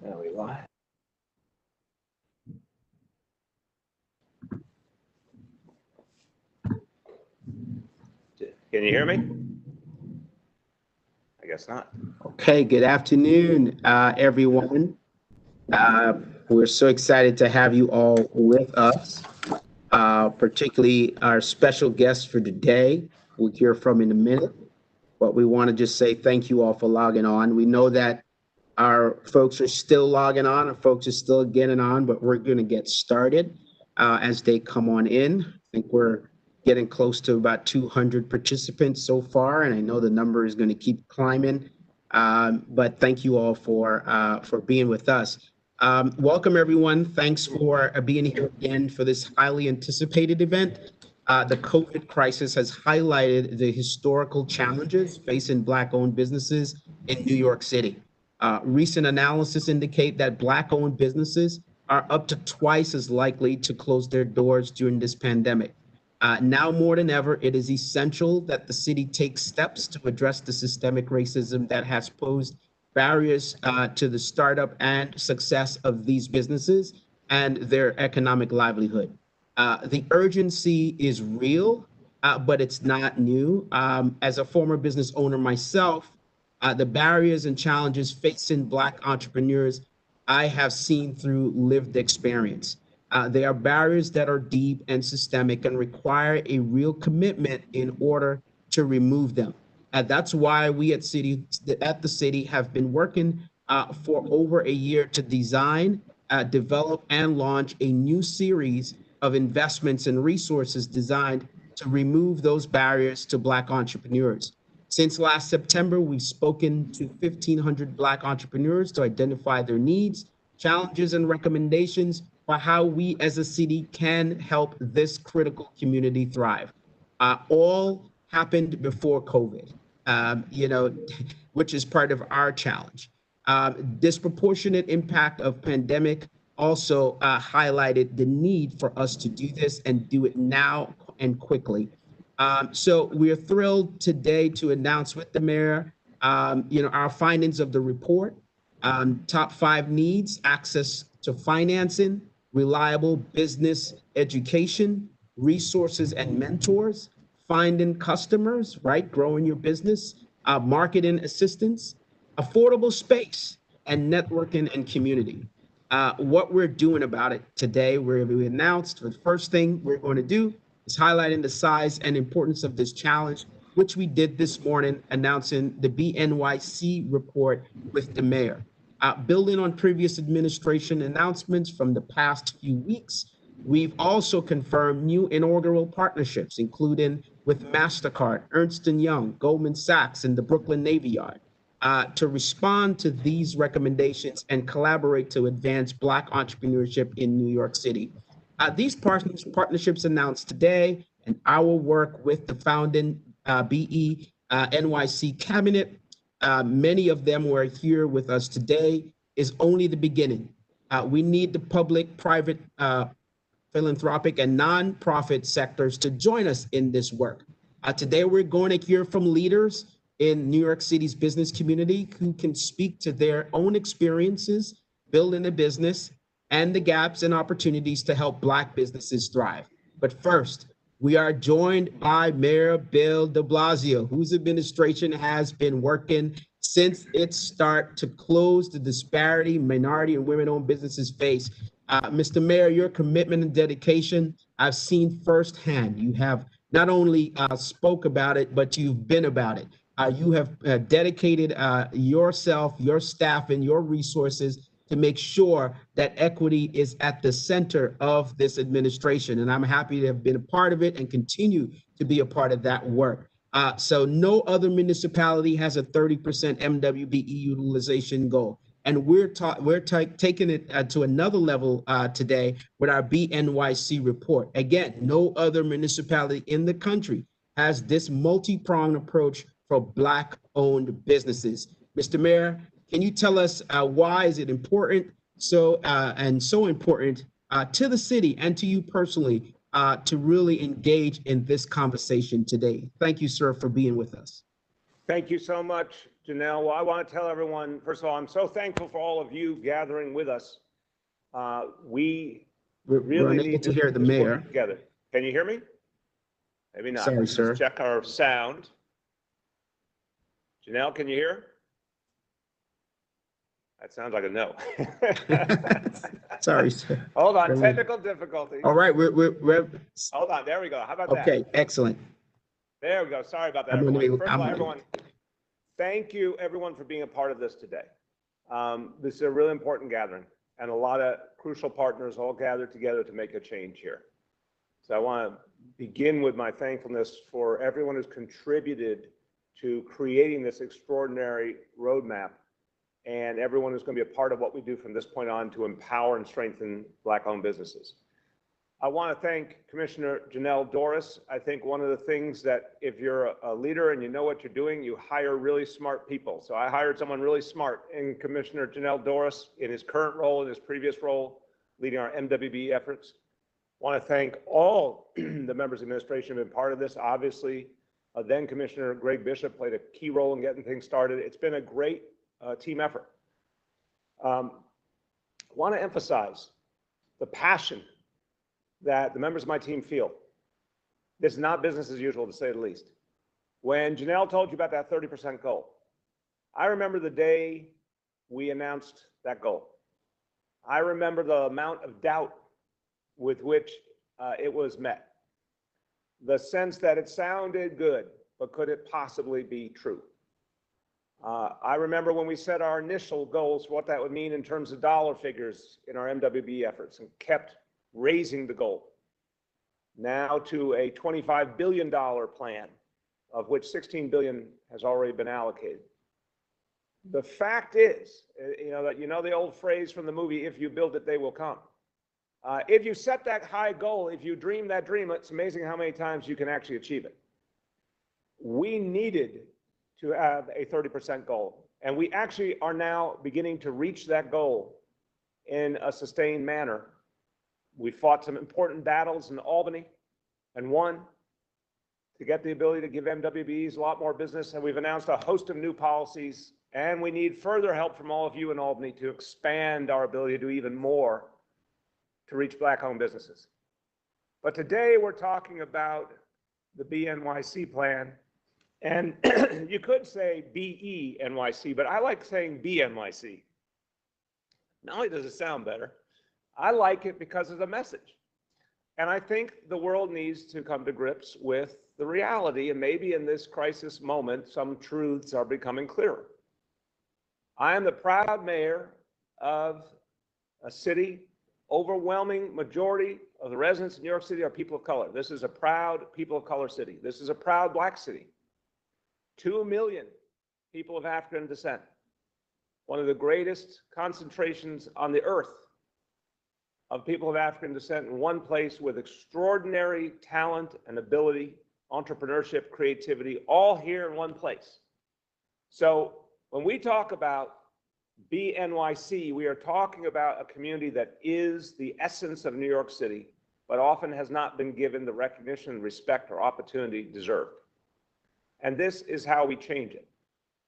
Are we live? Can you hear me? I guess not. Okay, good afternoon, everyone. We're so excited to have you all with us, particularly our special guest for today. We'll hear from in a minute, but we want to just say thank you all for logging on. We know that our folks are still logging on, our folks are still getting on, but we're going to get started as they come on in. I think we're getting close to about 200 participants so far, and I know the number is going to keep climbing. But thank you all for being with us. Welcome, everyone. Thanks for being here again for this highly anticipated event. The COVID crisis has highlighted the historical challenges facing Black-owned businesses in New York City. Recent analysis indicate that Black-owned businesses are up to twice as likely to close their doors during this pandemic. Now more than ever, it is essential that the city takes steps to address the systemic racism that has posed barriers to the startup and success of these businesses and their economic livelihood. The urgency is real, but it's not new. As a former business owner myself, the barriers and challenges facing Black entrepreneurs I have seen through lived experience. They are barriers that are deep and systemic and require a real commitment in order to remove them. That's why we at the city have been working for over a year to design, develop, and launch a new series of investments and resources designed to remove those barriers to Black entrepreneurs. Since last September, we've spoken to 1,500 Black entrepreneurs to identify their needs, challenges, and recommendations for how we as a city can help this critical community thrive. All happened before COVID, which is part of our challenge. Disproportionate impact of pandemic also highlighted the need for us to do this and do it now and quickly. So we're thrilled today to announce with the mayor, our findings of the report. Top 5 needs: access to financing, reliable business education, resources and mentors, finding customers, right? Growing your business, marketing assistance, affordable space, and networking and community. What we're doing about it today, we announced the first thing we're going to do is highlighting the size and importance of this challenge, which we did this morning, announcing the BNYC report with the mayor. Building on previous administration announcements from the past few weeks, we've also confirmed new inaugural partnerships, including with MasterCard, Ernst & Young, Goldman Sachs, and the Brooklyn Navy Yard, to respond to these recommendations and collaborate to advance Black entrepreneurship in New York City. These partnerships announced today and our work with the founding BE NYC cabinet, many of them who are here with us today, is only the beginning. We need the public, private, philanthropic, and nonprofit sectors to join us in this work. Today, we're going to hear from leaders in New York City's business community who can speak to their own experiences building a business and the gaps and opportunities to help Black businesses thrive. But first, we are joined by Mayor Bill de Blasio, whose administration has been working since its start to close the disparity minority and women-owned businesses face. Mr. Mayor, your commitment and dedication, I've seen firsthand. You have not only spoke about it, but you've been about it. You have dedicated yourself, your staff, and your resources to make sure that equity is at the center of this administration. And I'm happy to have been a part of it and continue to be a part of that work. So no other municipality has a 30% MWBE utilization goal. And we're taking it to another level today with our BNYC report. Again, no other municipality in the country has this multi-pronged approach for Black-owned businesses. Mr. Mayor, can you tell us why is it important so important to the city and to you personally to really engage in this conversation today? Thank you, sir, for being with us. Thank you so much, Jonnel. Well, I want to tell everyone, first of all, I'm so thankful for all of you gathering with us. We really unable need to hear the this mayor. work together. Can you hear me? Maybe not. Sorry, sir. Let's check our sound. Jonnel, can you hear? That sounds like a no. Sorry, sir. Hold on, technical difficulties. All right, Hold on, there we go. How about that? okay, excellent. There we go. Sorry about that, everyone. First of all, everyone, thank you, everyone, for being a part of this today. This is a really important gathering, and a lot of crucial partners all gathered together to make a change here. So I want to begin with my thankfulness for everyone who's contributed to creating this extraordinary roadmap, and everyone who's going to be a part of what we do from this point on to empower and strengthen Black-owned businesses. I want to thank Commissioner Jonnel, Doris. I think one of the things that if you're a leader and you know what you're doing, you hire really smart people. So I hired someone really smart in Commissioner Jonnel Doris in his current role, in his previous role, leading our MWB efforts. I want to thank all the members of the administration who have been part of this. Obviously, then Commissioner Greg Bishop played a key role in getting things started. It's been a great team effort. I want to emphasize the passion that the members of my team feel. This is not business as usual, to say the least. When Jonnel told you about that 30% goal, I remember the day we announced that goal. I remember the amount of doubt with which it was met. The sense that it sounded good, but could it possibly be true? I remember when we set our initial goals, what that would mean in terms of dollar figures in our MWB efforts, and kept raising the goal. Now to a $25 billion plan, of which $16 billion has already been allocated. The fact is, the old phrase from the movie, if you build it, they will come. If you set that high goal, if you dream that dream, it's amazing how many times you can actually achieve it. We needed to have a 30% goal, and we actually are now beginning to reach that goal in a sustained manner. We fought some important battles in Albany and won to get the ability to give MWBs a lot more business, and we've announced a host of new policies, and we need further help from all of you in Albany to expand our ability to do even more to reach Black-owned businesses. But today we're talking about the BNYC plan, and you could say BENYC, but I like saying BNYC. Not only does it sound better, I like it because of the message. And I think the world needs to come to grips with the reality, and maybe in this crisis moment, some truths are becoming clearer. I am the proud mayor of a city. Overwhelming majority of the residents in New York City are people of color. This is a proud people of color city. This is a proud Black city. 2 million people of African descent. One of the greatest concentrations on the earth of people of African descent in one place, with extraordinary talent and ability, entrepreneurship, creativity, all here in one place. So when we talk about BNYC, we are talking about a community that is the essence of New York City, but often has not been given the recognition, respect, or opportunity deserved. And this is how we change it.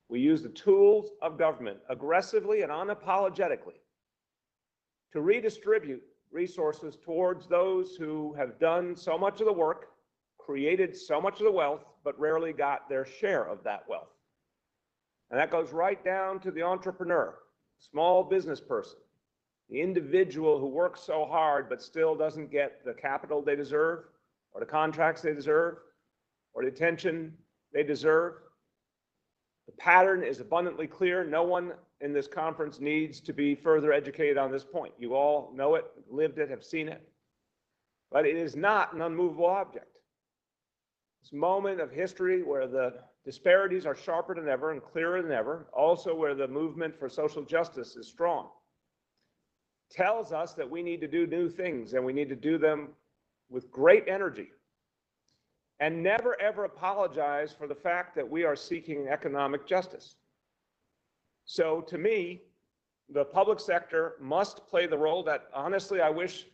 We use the tools of government aggressively and unapologetically to redistribute resources towards those who have done so much of the work, created so much of the wealth, but rarely got their share of that wealth. And that goes right down to the entrepreneur, small business person, the individual who works so hard but still doesn't get the capital they deserve, or the contracts they deserve, or the attention they deserve. The pattern is abundantly clear. No one in this conference needs to be further educated on this point. You all know it, lived it, have seen it. But it is not an unmovable object. This moment of history where the disparities are sharper than ever and clearer than ever, also where the movement for social justice is strong, tells us that we need to do new things, and we need to do them with great energy. And never ever apologize for the fact that we are seeking economic justice. So to me, the public sector must play the role that, honestly, I wish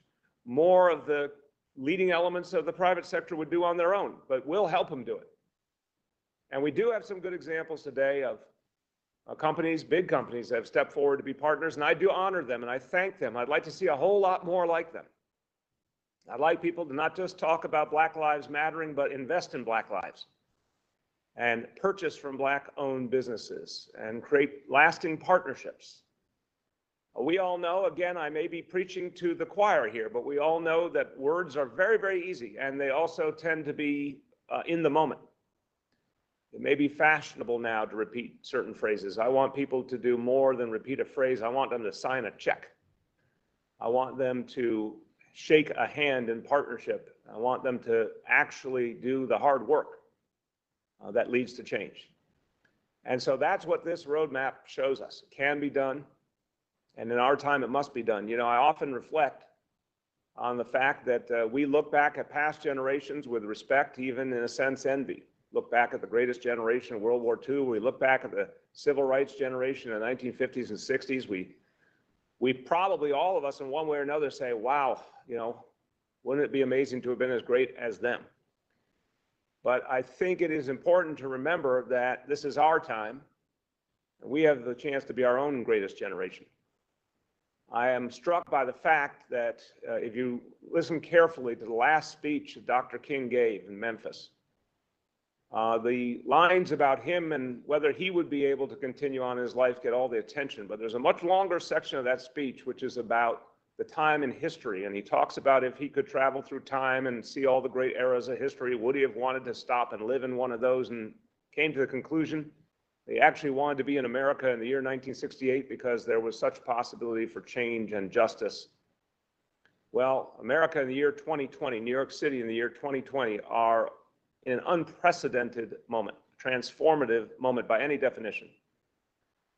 more of the leading elements of the private sector would do on their own, but we'll help them do it. And we do have some good examples today of companies, big companies that have stepped forward to be partners, and I do honor them and I thank them. I'd like to see a whole lot more like them. I'd like people to not just talk about Black Lives Mattering, but invest in Black lives and purchase from Black-owned businesses and create lasting partnerships. We all know, again, I may be preaching to the choir here, but we all know that words are very, very easy, and they also tend to be in the moment. It may be fashionable now to repeat certain phrases. I want people to do more than repeat a phrase. I want them to sign a check. I want them to shake a hand in partnership. I want them to actually do the hard work that leads to change. And so that's what this roadmap shows us. It can be done, and in our time it must be done. You know, I often reflect on the fact that we look back at past generations with respect, even in a sense envy. Look back at the greatest generation of World War II. We look back at the civil rights generation in the 1950s and 60s. We probably, all of us in one way or another, say, wow, you know, wouldn't it be amazing to have been as great as them? But I think it is important to remember that this is our time, and we have the chance to be our own greatest generation. I am struck by the fact that if you listen carefully to the last speech that Dr. King gave in Memphis, the lines about him and whether he would be able to continue on his life get all the attention, but there's a much longer section of that speech which is about the time in history, and he talks about if he could travel through time and see all the great eras of history, would he have wanted to stop and live in one of those, and came to the conclusion he actually wanted to be in America in the year 1968 because there was such possibility for change and justice. Well, America in the year 2020, New York City in the year 2020 are in an unprecedented moment, transformative moment by any definition.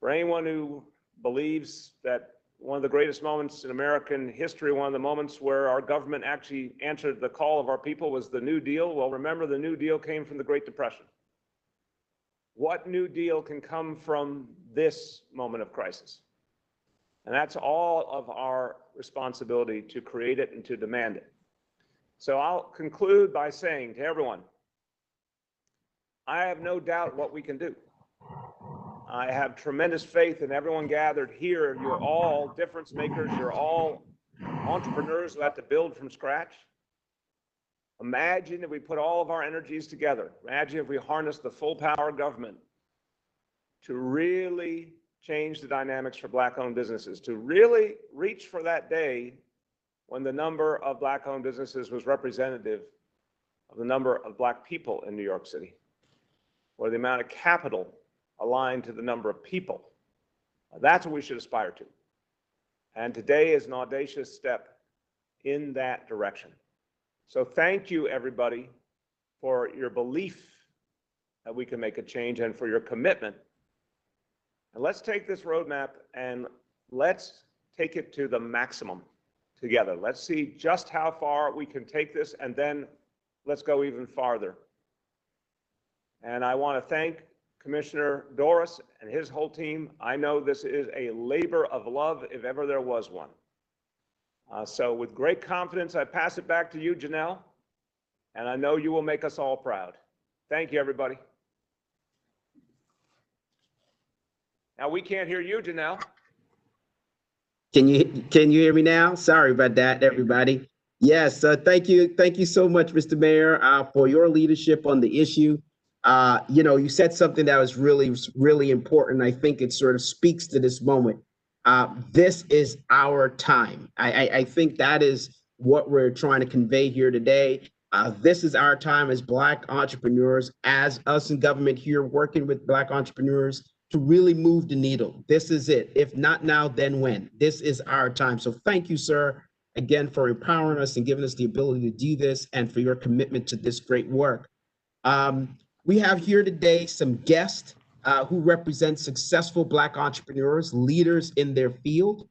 For anyone who believes that one of the greatest moments in American history, one of the moments where our government actually answered the call of our people was the New Deal, well, remember the New Deal came from the Great Depression. What New Deal can come from this moment of crisis? And that's all of our responsibility to create it and to demand it. So I'll conclude by saying to everyone, I have no doubt what we can do. I have tremendous faith in everyone gathered here. You're all difference makers. You're all entrepreneurs who have to build from scratch. Imagine if we put all of our energies together. Imagine if we harness the full power of government to really change the dynamics for Black-owned businesses, to really reach for that day when the number of Black-owned businesses was representative of the number of Black people in New York City, or the amount of capital aligned to the number of people. That's what we should aspire to. And today is an audacious step in that direction. So thank you, everybody, for your belief that we can make a change and for your commitment. And let's take this roadmap and let's take it to the maximum together. Let's see just how far we can take this, and then let's go even farther. And I want to thank Commissioner Doris and his whole team. I know this is a labor of love if ever there was one. So with great confidence, I pass it back to you, Jonnel, and I know you will make us all proud. Thank you, everybody. Now we can't hear you, Jonnel. Can you hear me now? Sorry about that, everybody. Yes, thank you so much, Mr. Mayor, for your leadership on the issue. You know, you said something that was really important. I think it sort of speaks to this moment. This is our time. I think that is what we're trying to convey here today. This is our time as Black entrepreneurs, as us in government here working with Black entrepreneurs to really move the needle. This is it. If not now, then when? This is our time. So thank you, sir, again, for empowering us and giving us the ability to do this and for your commitment to this great work. We have here today some guests who represent successful Black entrepreneurs, leaders in their field.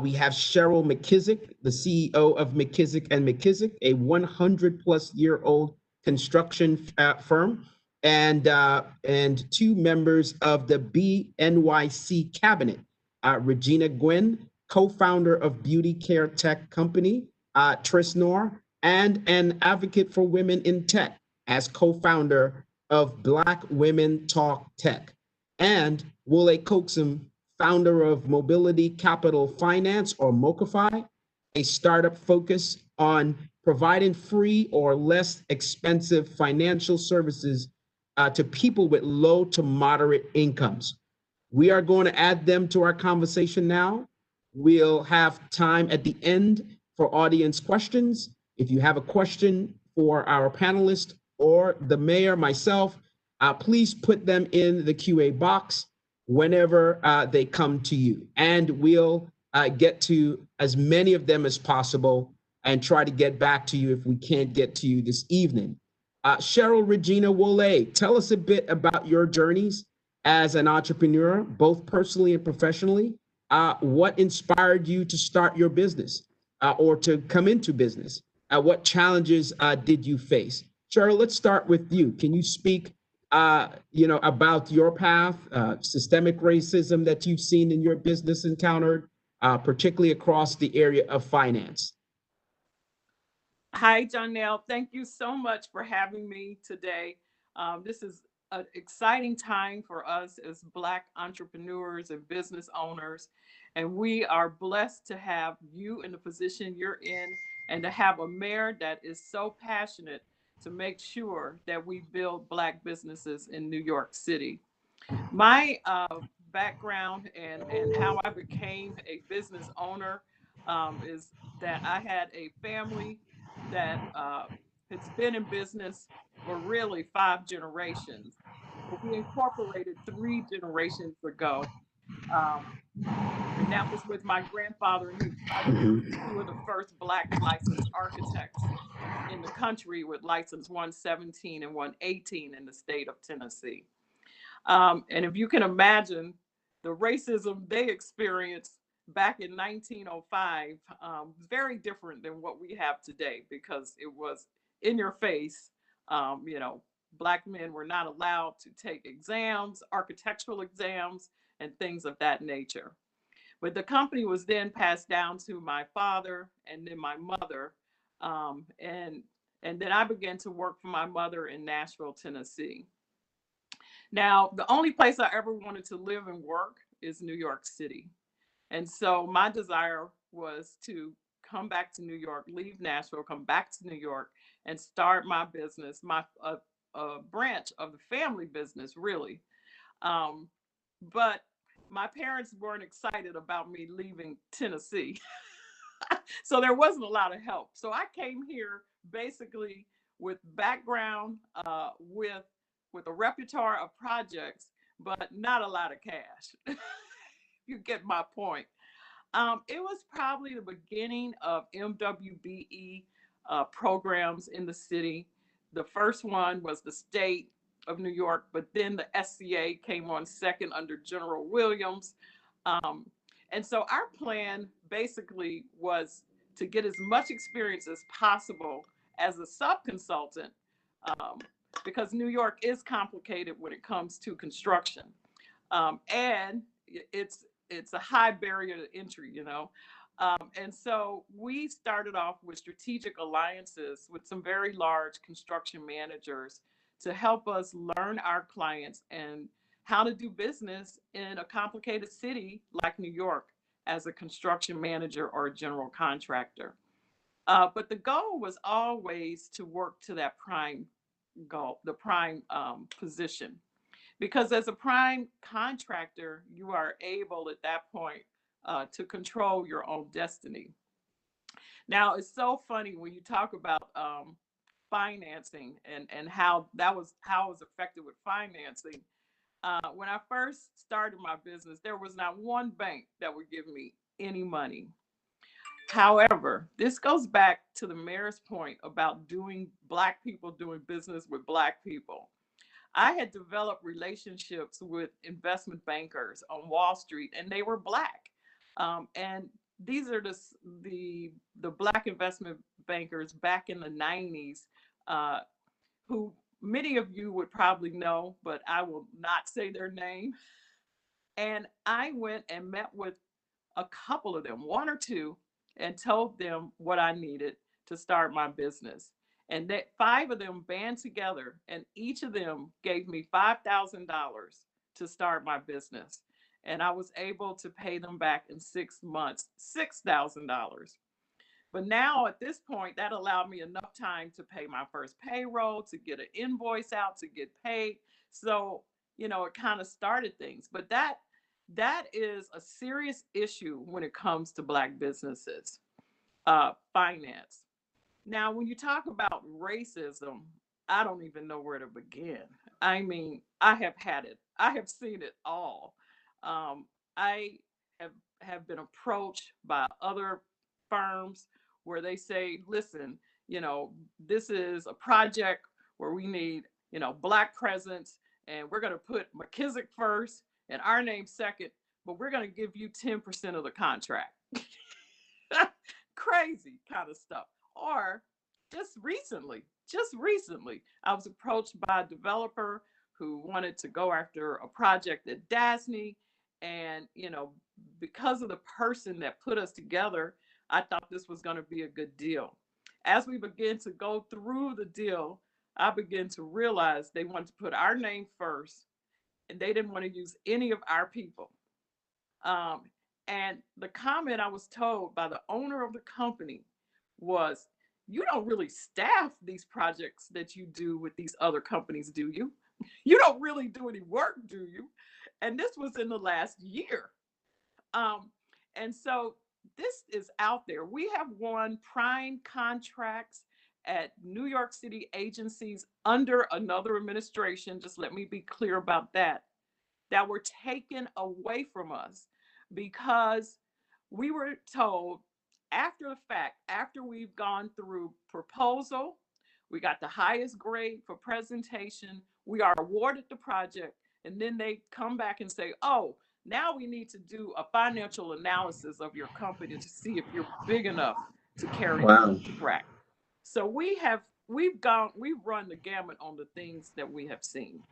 We have Cheryl McKissack, the CEO of McKissack & McKissack, a 100-plus-year-old construction firm, and two members of the NYC cabinet, Regina Gywnn, co-founder of beauty care tech company, Trisnor, and an advocate for women in tech as co-founder of Black Women Talk Tech. and Wole Coaxum, founder of Mobility Capital Finance, or MoCaFi, a startup focused on providing free or less expensive financial services to people with low to moderate incomes. We are going to add them to our conversation now. We'll have time at the end for audience questions. If you have a question for our panelist or the mayor, myself, please put them in the QA box whenever they come to you. And we'll get to as many of them as possible and try to get back to you if we can't get to you this evening. Cheryl, Regina, Wole, tell us a bit about your journeys as an entrepreneur, both personally and professionally. What inspired you to start your business or to come into business? What challenges did you face? Cheryl, let's start with you. Can you speak about your path, systemic racism that you've seen in your business encountered, particularly across the area of finance? Hi, Jonnel. Thank you so much for having me today. This is an exciting time for us as Black entrepreneurs and business owners. And we are blessed to have you in the position you're in and to have a mayor that is so passionate to make sure that we build Black businesses in New York City. My background and how I became a business owner is that I had a family that has been in business for really 5 generations. But we incorporated 3 generations ago. Um, and that was with my grandfather and his brothers, who were the first Black licensed architects in the country with license 117 and 118 in the state of Tennessee. And if you can imagine the racism they experienced back in 1905, very different than what we have today, because it was in your face. Black men were not allowed to take exams, architectural exams, and things of that nature. But the company was then passed down to my father and then my mother. And then I began to work for my mother in Nashville, Tennessee. Now, the only place I ever wanted to live and work is New York City. And so my desire was to come back to New York, leave Nashville, come back to New York, and start my business, my branch of the family business, really. But my parents weren't excited about me leaving Tennessee. So there wasn't a lot of help. So I came here basically with background, with a repertoire of projects, but not a lot of cash. You get my point. It was probably the beginning of MWBE programs in the city. The first one was the state of New York, but then the SCA came on second under General Williams. And so our plan basically was to get as much experience as possible as a sub-consultant, because New York is complicated when it comes to construction. And it's a high barrier to entry, And so we started off with strategic alliances with some very large construction managers to help us learn our clients and how to do business in a complicated city like New York as a construction manager or a general contractor. But the goal was always to work to that prime goal, the prime position. Because as a prime contractor, you are able at that point to control your own destiny. Now, it's so funny when you talk about financing and how I was affected with financing. When I first started my business, there was not one bank that would give me any money. However, this goes back to the mayor's point about Black people doing business with Black people. I had developed relationships with investment bankers on Wall Street, and they were Black. And these are the Black investment bankers back in the 90s, who many of you would probably know, but I will not say their name. And I went and met with a couple of them, 1 or 2, and told them what I needed to start my business. And that 5 of them band together, and each of them gave me $5,000 to start my business. And I was able to pay them back in 6 months, $6,000. But now at this point, that allowed me enough time to pay my first payroll, to get an invoice out, to get paid. So, you know, it kind of started things. But that is a serious issue when it comes to Black businesses, finance. Now, when you talk about racism, I don't even know where to begin. I mean, I have had it. I have seen it all. I have been approached by other firms where they say, listen, you know, this is a project where we need, you know, Black presence, and we're going to put McKissack first and our name second, but we're going to give you 10% of the contract. Crazy kind of stuff. Or just recently, I was approached by a developer who wanted to go after a project at Dasney. And, you know, because of the person that put us together, I thought this was going to be a good deal. As we began to go through the deal, I began to realize they wanted to put our name first, and they didn't want to use any of our people. And the comment I was told by the owner of the company was, you don't really staff these projects that you do with these other companies, do you? You don't really do any work, do you? And this was in the last year. And so this is out there. We have won prime contracts at New York City agencies under another administration. Just let me be clear about that were taken away from us because we were told after the fact, after we've gone through proposal, we got the highest grade for presentation, we are awarded the project, and then they come back and say, oh, now we need to do a financial analysis of your company to see if you're big enough to carry the contract. So we've run the gamut on the things that we have seen.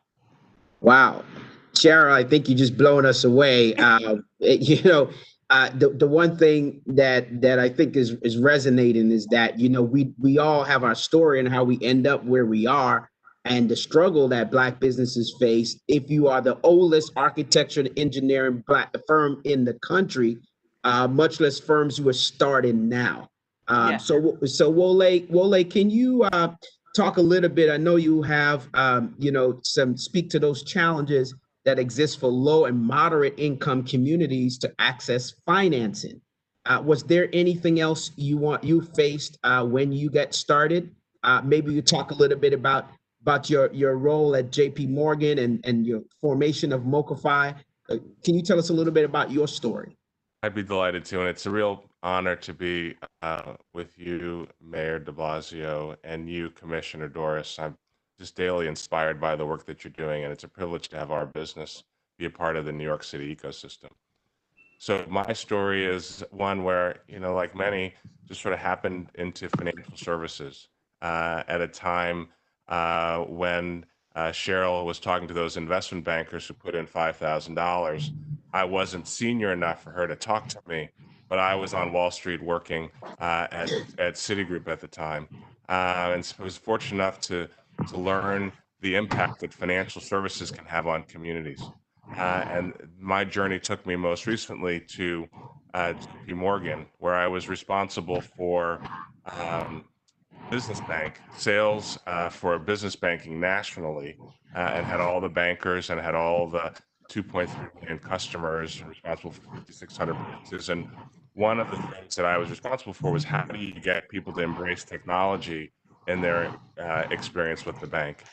Wow. Cheryl, I think you just blown us away. You know, the one thing that I think is resonating is that, you know, we all have our story and how we end up where we are and the struggle that Black businesses face. If you are the oldest architecture and engineering Black firm in the country, much less firms who are starting now. Yes. So Wole, can you talk a little bit? I know you have, you know, speak to those challenges that exist for low and moderate income communities to access financing. Was there anything else you faced when you got started? Maybe you talk a little bit about your role at JP Morgan and your formation of MoCaFi. Can you tell us a little bit about your story? I'd be delighted to, and it's a real honor to be with you, Mayor de Blasio, and you, Commissioner Doris. I'm just daily inspired by the work that you're doing, and it's a privilege to have our business be a part of the New York City ecosystem. So my story is one where, you know, like many, just sort of happened into financial services at a time when Cheryl was talking to those investment bankers who put in $5,000. I wasn't senior enough for her to talk to me, but I was on Wall Street working at Citigroup at the time, and so I was fortunate enough to learn the impact that financial services can have on communities. And my journey took me most recently to JP Morgan, where I was responsible for business bank sales for business banking nationally, and had all the bankers and had all the 2.3 million customers, responsible for 5,600 branches. And one of the things that I was responsible for was how do you get people to embrace technology in their experience with the bank?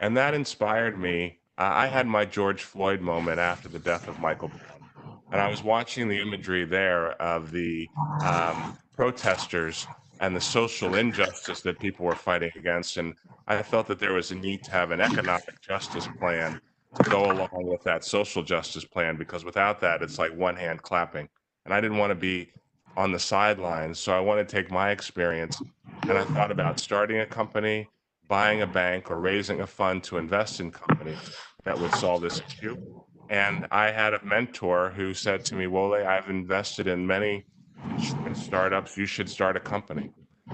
And that inspired me. I had my George Floyd moment after the death of Michael Brown. And I was watching the imagery there of the protesters and the social injustice that people were fighting against. And I felt that there was a need to have an economic justice plan to go along with that social justice plan, because without that, it's like one hand clapping. And I didn't want to be on the sidelines. So I wanted to take my experience, and I thought about starting a company, buying a bank, or raising a fund to invest in companies that would solve this issue. And I had a mentor who said to me, Wole, I've invested in many insurance startups. You should start a company.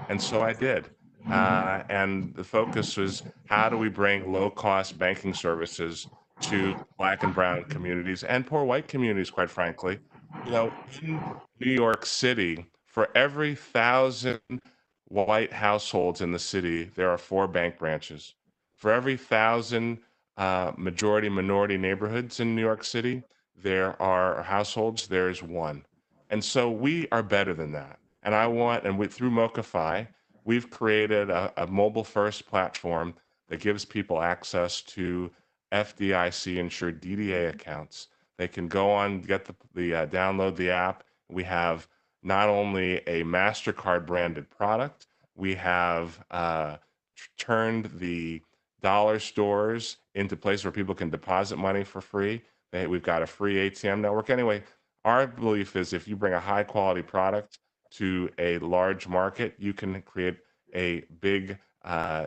And so I did. And the focus was, how do we bring low-cost banking services to Black and brown communities and poor white communities, quite frankly. In New York City, for every 1,000 white households in the city, there are 4 bank branches. For every 1,000 majority minority neighborhoods in New York City, there are households, there's 1. And so we are better than that. And through MoCaFi, we've created a mobile first platform that gives people access to FDIC insured DDA accounts. They can go on, download the app. We have not only a MasterCard branded product, we have turned the dollar stores into places where people can deposit money for free. We've got a free ATM network. Anyway, our belief is if you bring a high quality product to a large market, you can create a big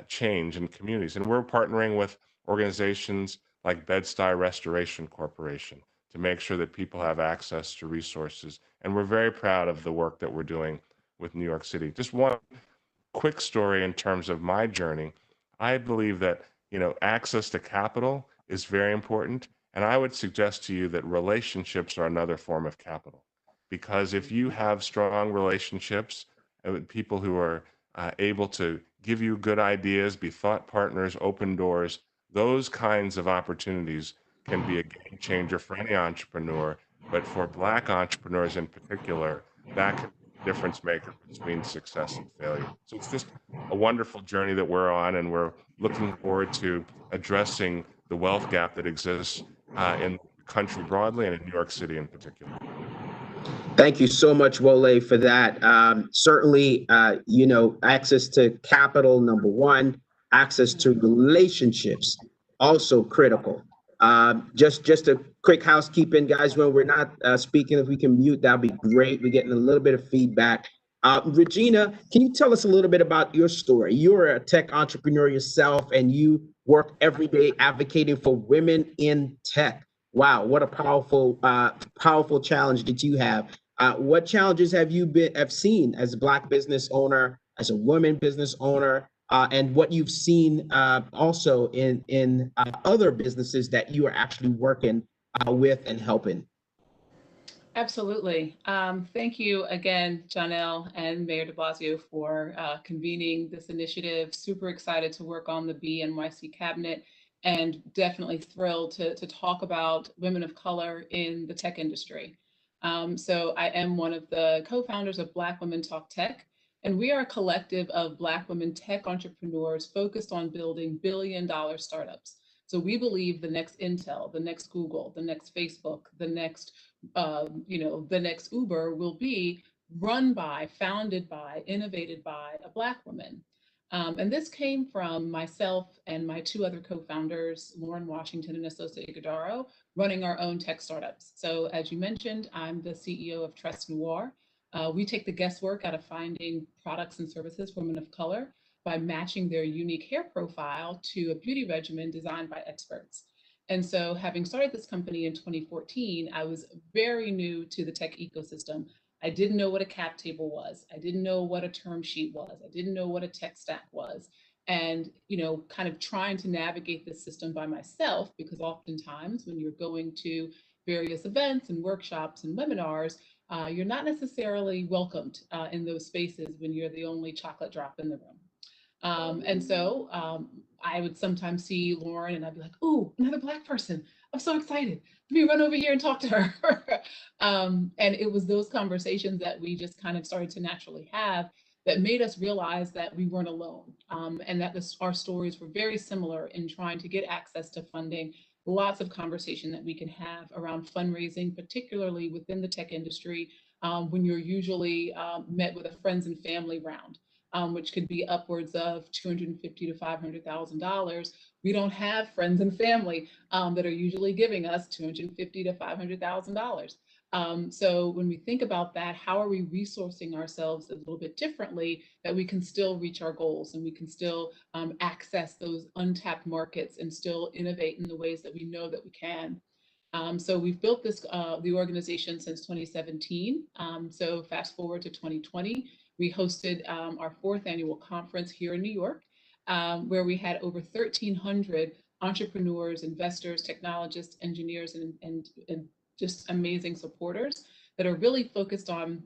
change in communities. And we're partnering with organizations like Bed-Stuy Restoration Corporation to make sure that people have access to resources. And we're very proud of the work that we're doing with New York City. Just one quick story in terms of my journey. I believe that, access to capital is very important. And I would suggest to you that relationships are another form of capital. Because if you have strong relationships with people who are able to give you good ideas, be thought partners, open doors, those kinds of opportunities can be a game changer for any entrepreneur. But for Black entrepreneurs in particular, that can be a difference maker between success and failure. So it's just a wonderful journey that we're on, and we're looking forward to addressing the wealth gap that exists in the country broadly and in New York City in particular. Thank you so much, Wole, for that. Certainly, access to capital, number one, access to relationships, also critical. Just a quick housekeeping, guys. When we're not speaking, if we can mute, that'd be great. We're getting a little bit of feedback. Regina, can you tell us a little bit about your story? You're a tech entrepreneur yourself, and you work every day advocating for women in tech. Wow, what a powerful challenge that you have. What challenges have you have seen as a Black business owner, as a woman business owner, and what you've seen also in other businesses that you are actually working with and helping? Absolutely. Thank you again, Jonnel and Mayor de Blasio, for convening this initiative. Super excited to work on the NYC cabinet, and definitely thrilled to talk about women of color in the tech industry. So I am one of the co-founders of Black Women Talk Tech, and we are a collective of Black women tech entrepreneurs focused on building billion-dollar startups. So we believe the next Intel, the next Google, the next Facebook, the next the next Uber will be run by, founded by, innovated by a Black woman. And this came from myself and my 2 other co-founders, Lauren Washington and Associate Godaro, running our own tech startups. So as you mentioned, I'm the CEO of Trust Noir. We take the guesswork out of finding products and services for women of color by matching their unique hair profile to a beauty regimen designed by experts. And so having started this company in 2014, I was very new to the tech ecosystem. I didn't know what a cap table was. I didn't know what a term sheet was. I didn't know what a tech stack was. And, kind of trying to navigate this system by myself, because oftentimes when you're going to various events and workshops and webinars, you're not necessarily welcomed in those spaces when you're the only chocolate drop in the room. And so I would sometimes see Lauren and I'd be like, "Ooh, another Black person. I'm so excited. Let me run over here and talk to her." And it was those conversations that we just kind of started to naturally have that made us realize that we weren't alone, and that our stories were very similar in trying to get access to funding. Lots of conversation that we can have around fundraising, particularly within the tech industry, when you're usually met with a friends and family round. Which could be upwards of $250,000 to $500,000. We don't have friends and family that are usually giving us $250,000 to $500,000. So when we think about that, how are we resourcing ourselves a little bit differently that we can still reach our goals and we can still access those untapped markets and still innovate in the ways that we know that we can? So we've built the organization since 2017. So fast forward to 2020. We hosted our 4th annual conference here in New York, where we had over 1,300 entrepreneurs, investors, technologists, engineers, and just amazing supporters that are really focused on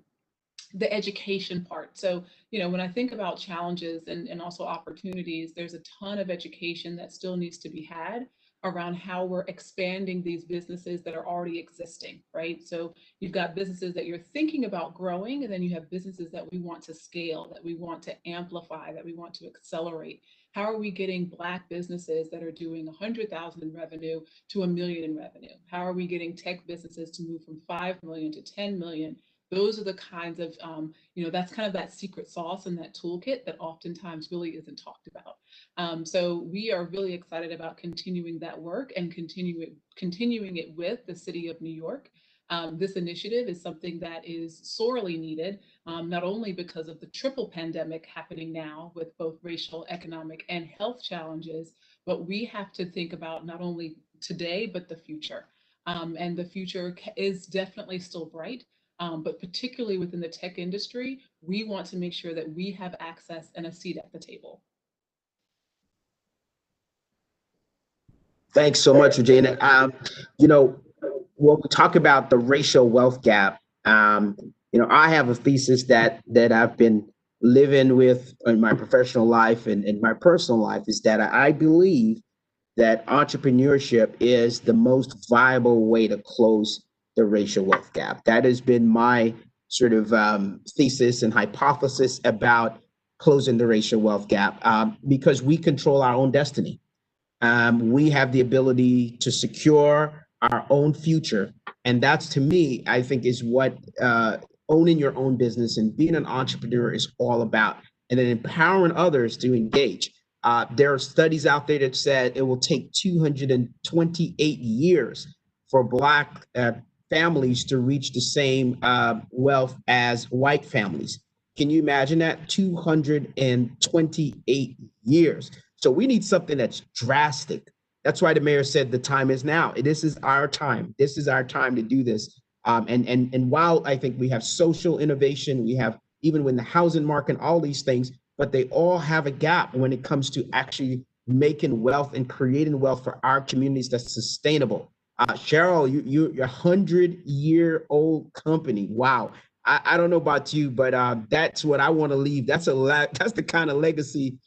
the education part. So, when I think about challenges and also opportunities, there's a ton of education that still needs to be had around how we're expanding these businesses that are already existing, right? So you've got businesses that you're thinking about growing, and then you have businesses that we want to scale, that we want to amplify, that we want to accelerate. How are we getting Black businesses that are doing 100,000 in revenue to $1 million in revenue? How are we getting tech businesses to move from 5 million to 10 million? Those are the kinds of, that's kind of that secret sauce and that toolkit that oftentimes really isn't talked about. So we are really excited about continuing that work and continuing it with the City of New York. This initiative is something that is sorely needed, not only because of the triple pandemic happening now with both racial, economic, and health challenges, but we have to think about not only today, but the future. And the future is definitely still bright. But particularly within the tech industry, we want to make sure that we have access and a seat at the table. Thanks so much, Regina. When we talk about the racial wealth gap, I have a thesis that I've been living with in my professional life and in my personal life, is that I believe that entrepreneurship is the most viable way to close the racial wealth gap. That has been my sort of thesis and hypothesis about closing the racial wealth gap, because we control our own destiny. We have the ability to secure our own future. And that's, to me, I think, is what owning your own business and being an entrepreneur is all about. And then empowering others to engage. There are studies out there that said it will take 228 years for Black families to reach the same wealth as white families. Can you imagine that? 228 years. So we need something that's drastic. That's why the mayor said the time is now. This is our time. This is our time to do this. And while I think we have social innovation, we have even when the housing market, all these things, but they all have a gap when it comes to actually making wealth and creating wealth for our communities that's sustainable. Cheryl, you're a 100-year-old company. Wow. I don't know about you, but that's what I want to leave. That's the kind of legacy,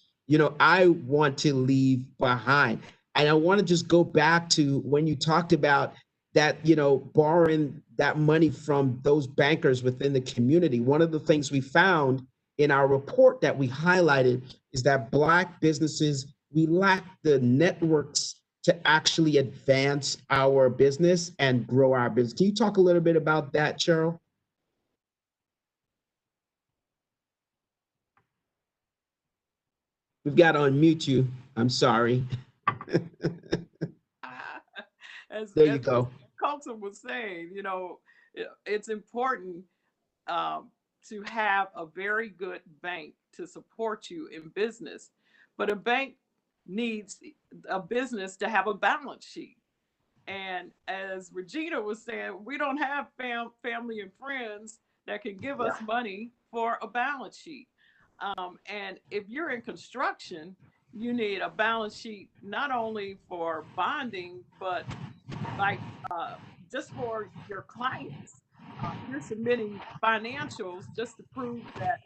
I want to leave behind. And I want to just go back to when you talked about that, borrowing that money from those bankers within the community. One of the things we found in our report that we highlighted is that Black businesses, we lack the networks to actually advance our business and grow our business. Can you talk a little bit about that, Cheryl? We've got to unmute you. I'm sorry. There you go. Coaxum was saying, it's important to have a very good bank to support you in business, but a bank needs a business to have a balance sheet. And as Regina was saying, we don't have family and friends that can give us money for a balance sheet. And if you're in construction, you need a balance sheet not only for bonding, but like just for your clients. You're submitting financials just to prove that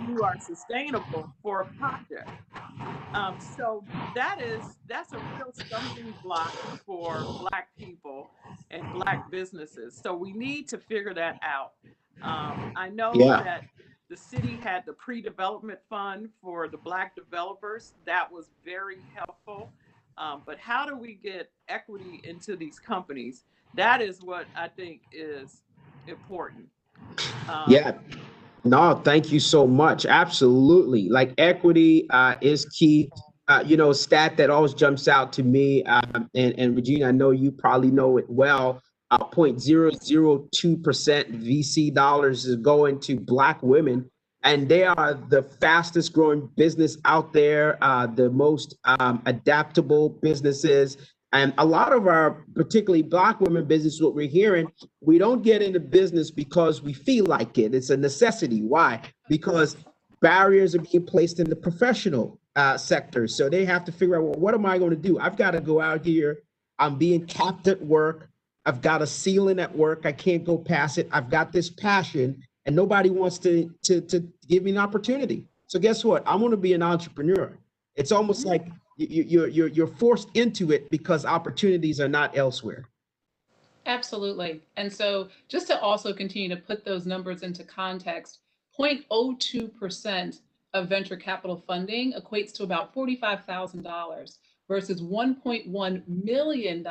you are sustainable for a project. So that's a real stumbling block for Black people and Black businesses. So we need to figure that out. I know that the city had the pre-development fund for the Black developers. That was very helpful. But how do we get equity into these companies? That is what I think is important. No, thank you so much. Absolutely. Like equity is key. Stat that always jumps out to me, and Regina, I know you probably know it well, 0.002% VC dollars is going to Black women, and they are the fastest growing business out there, the most adaptable businesses. And a lot of our, particularly Black women business, what we're hearing, we don't get into business because we feel like it. It's a necessity. Why? Because barriers are being placed in the professional sectors. So they have to figure out, well, what am I going to do? I've got to go out here. I'm being capped at work. I've got a ceiling at work. I can't go past it. I've got this passion, and nobody wants to give me an opportunity. So guess what? I'm going to be an entrepreneur. It's almost like you're forced into it because opportunities are not elsewhere. Absolutely. And so just to also continue to put those numbers into context, 0.02% of venture capital funding equates to about $45,000 versus $1.1 million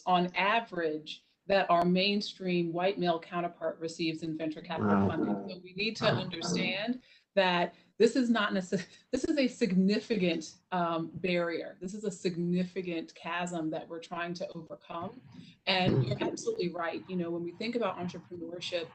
on average that our mainstream white male counterpart receives in venture capital funding. So we need to understand that this is not necessarily, this is a significant barrier. This is a significant chasm that we're trying to overcome. And you're absolutely right. You know, when we think about entrepreneurship,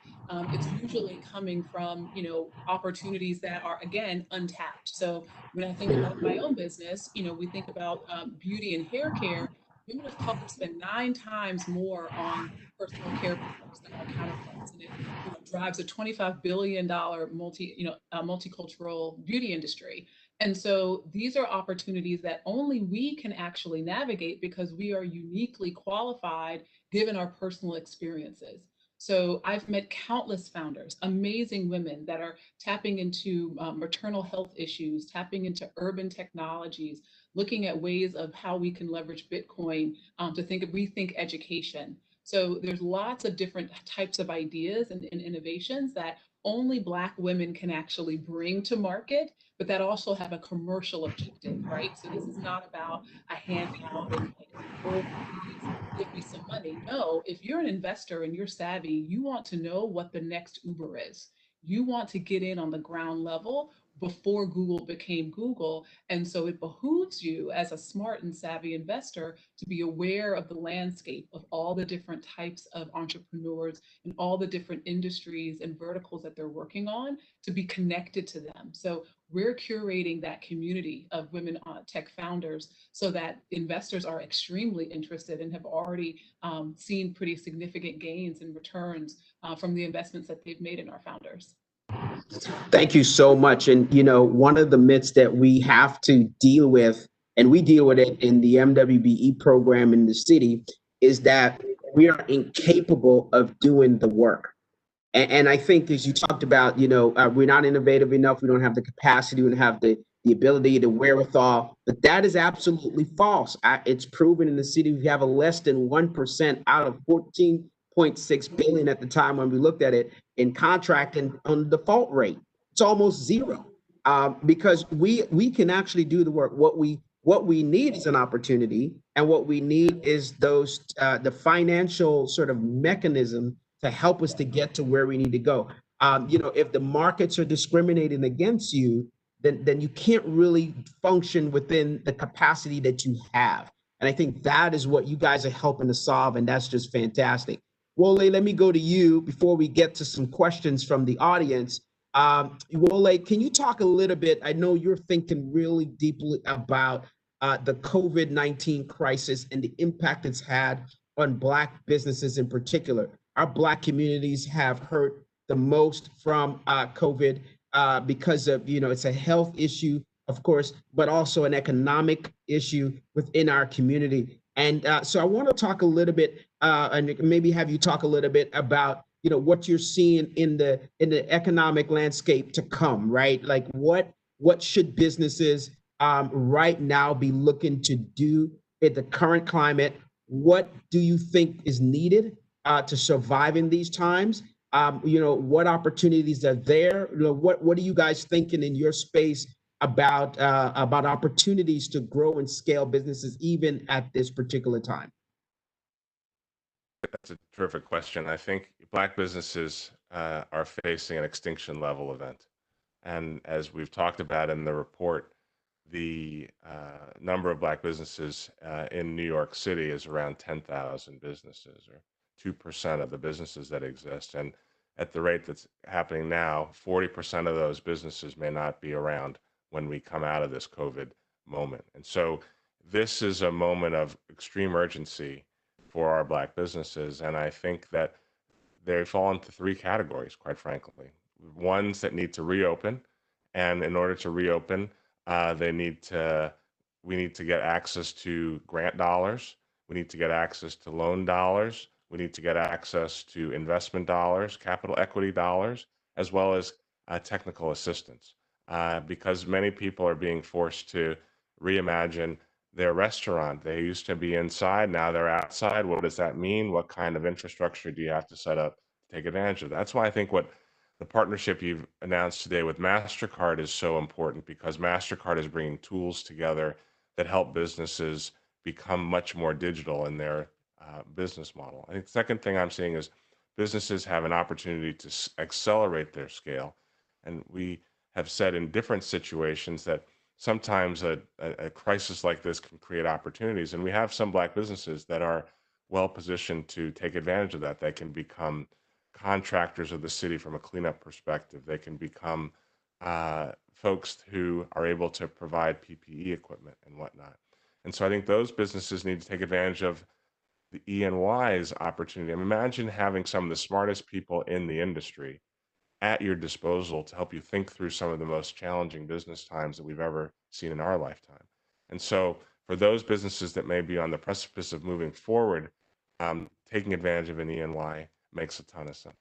it's usually coming from, you know, opportunities that are, again, untapped. So when I think about my own business, you know, we think about beauty and hair care. Women of color spend 9 times more on personal care products than our counterparts, and it, you know, drives a $25 billion multicultural beauty industry. And so these are opportunities that only we can actually navigate because we are uniquely qualified given our personal experiences. So I've met countless founders, amazing women that are tapping into maternal health issues, tapping into urban technologies, looking at ways of how we can leverage Bitcoin to rethink education. So there's lots of different types of ideas and innovations that only Black women can actually bring to market, but that also have a commercial objective, right? So this is not about a handout and like, oh, please give me some money. No, if you're an investor and you're savvy, you want to know what the next Uber is. You want to get in on the ground level before Google became Google. And so it behooves you as a smart and savvy investor to be aware of the landscape of all the different types of entrepreneurs and all the different industries and verticals that they're working on to be connected to them. So we're curating that community of women tech founders so that investors are extremely interested and have already seen pretty significant gains and returns from the investments that they've made in our founders. Thank you so much. And, you know, one of the myths that we have to deal with, and we deal with it in the MWBE program in the city, is that we are incapable of doing the work. And I think, as you talked about, you know, we're not innovative enough. We don't have the capacity. We don't have the ability, the wherewithal. But that is absolutely false. It's proven in the city we have a less than 1% out of 14.6 billion at the time when we looked at it in contracting on default rate. It's almost zero because we can actually do the work. What we need is an opportunity, and what we need is those the financial sort of mechanism to help us to get to where we need to go. You know, if the markets are discriminating against you, then you can't really function within the capacity that you have. And I think that is what you guys are helping to solve, and that's just fantastic. Wole, let me go to you before we get to some questions from the audience. Wole, can you talk a little bit? I know you're thinking really deeply about the COVID-19 crisis and the impact it's had on Black businesses in particular. Our Black communities have hurt the most from COVID because of, you know, it's a health issue, of course, but also an economic issue within our community. And so I want to talk a little bit and maybe have you talk a little bit about, you know, what you're seeing in the economic landscape to come, right? Like what should businesses right now be looking to do in the current climate? What do you think is needed to survive in these times? You know, what opportunities are there? You know, what are you guys thinking in your space about opportunities to grow and scale businesses even at this particular time? That's a terrific question. I think Black businesses are facing an extinction level event. And as we've talked about in the report, the number of Black businesses in New York City is around 10,000 businesses, or 2% of the businesses that exist. And at the rate that's happening now, 40% of those businesses may not be around when we come out of this COVID moment. And so this is a moment of extreme urgency for our Black businesses. And I think that they fall into 3 categories, quite frankly. Ones that need to reopen. And in order to reopen, We need to get access to grant dollars. We need to get access to loan dollars. We need to get access to investment dollars, capital equity dollars, as well as technical assistance. Because many people are being forced to reimagine their restaurant. They used to be inside, now they're outside. What does that mean? What kind of infrastructure do you have to set up to take advantage of that? That's why I think what the partnership you've announced today with MasterCard is so important, because MasterCard is bringing tools together that help businesses become much more digital in their business model. I think the second thing I'm seeing is businesses have an opportunity to accelerate their scale. And we have said in different situations that sometimes a crisis like this can create opportunities. And we have some Black businesses that are well positioned to take advantage of that. They can become contractors of the city from a cleanup perspective. They can become folks who are able to provide PPE equipment and whatnot. And so I think those businesses need to take advantage of the E&Y's opportunity. I mean, imagine having some of the smartest people in the industry at your disposal to help you think through some of the most challenging business times that we've ever seen in our lifetime. And so for those businesses that may be on the precipice of moving forward, taking advantage of an E&Y makes a ton of sense.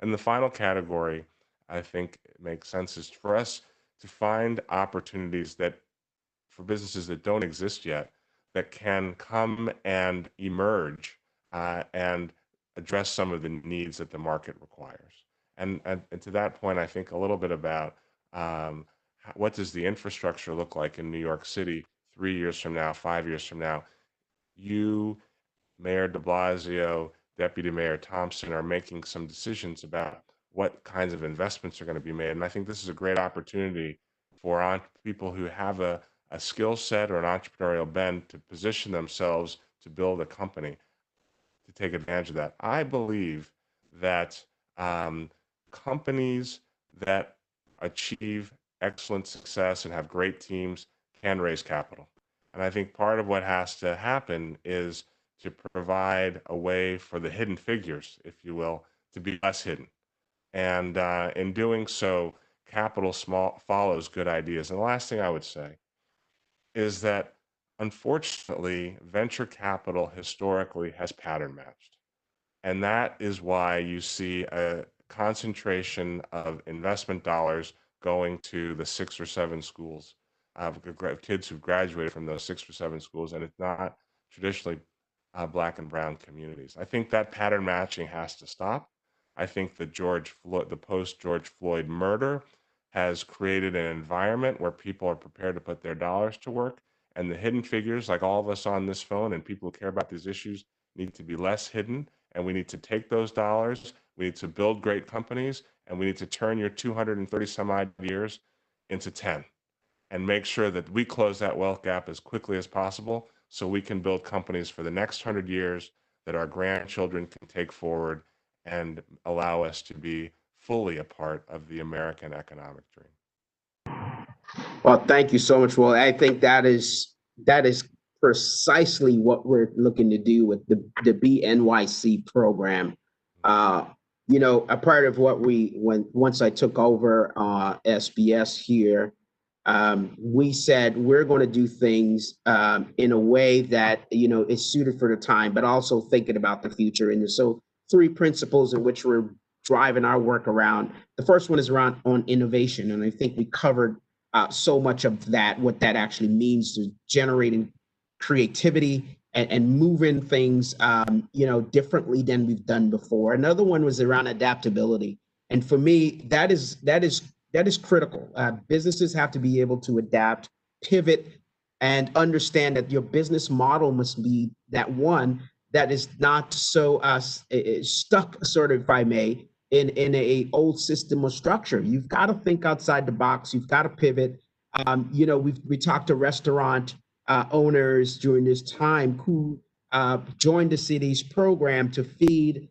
And the final category I think makes sense is for us to find opportunities that for businesses that don't exist yet that can come and emerge and address some of the needs that the market requires. And to that point, I think a little bit about what does the infrastructure look like in New York City 3 years from now, 5 years from now? You, Mayor de Blasio, Deputy Mayor Thompson are making some decisions about what kinds of investments are going to be made. And I think this is a great opportunity for people who have a skill set or an entrepreneurial bent to position themselves to build a company to take advantage of that. I believe that companies that achieve excellent success and have great teams can raise capital. And I think part of what has to happen is to provide a way for the hidden figures, if you will, to be less hidden. And in doing so, capital follows good ideas. And the last thing I would say is that unfortunately, venture capital historically has pattern matched. And that is why you see a concentration of investment dollars going to the 6 or 7 schools of kids who've graduated from those 6 or 7 schools, and it's not traditionally Black and brown communities. I think that pattern matching has to stop. I think the post-George Floyd murder has created an environment where people are prepared to put their dollars to work, and the hidden figures, like all of us on this phone and people who care about these issues, need to be less hidden, and we need to take those dollars, we need to build great companies, and we need to turn your 230 some odd years into 10 and make sure that we close that wealth gap as quickly as possible so we can build companies for the next 100 years that our grandchildren can take forward and allow us to be fully a part of the American economic dream. Well, thank you so much, Wole. I think that is precisely what we're looking to do with the BNYC program. A part of what once I took over SBS here, we said we're going to do things in a way that is suited for the time, but also thinking about the future. And so 3 principles in which we're driving our work around. The first one is around on innovation, and I think we covered so much of that, what that actually means to generating creativity and moving things, differently than we've done before. Another one was around adaptability, and for me, that is critical. Businesses have to be able to adapt, pivot, and understand that your business model must be that one that is not so stuck, sort of, if I may, in a old system or structure. You've got to think outside the box. You've got to pivot. We talked to restaurant owners during this time who joined the city's program to feed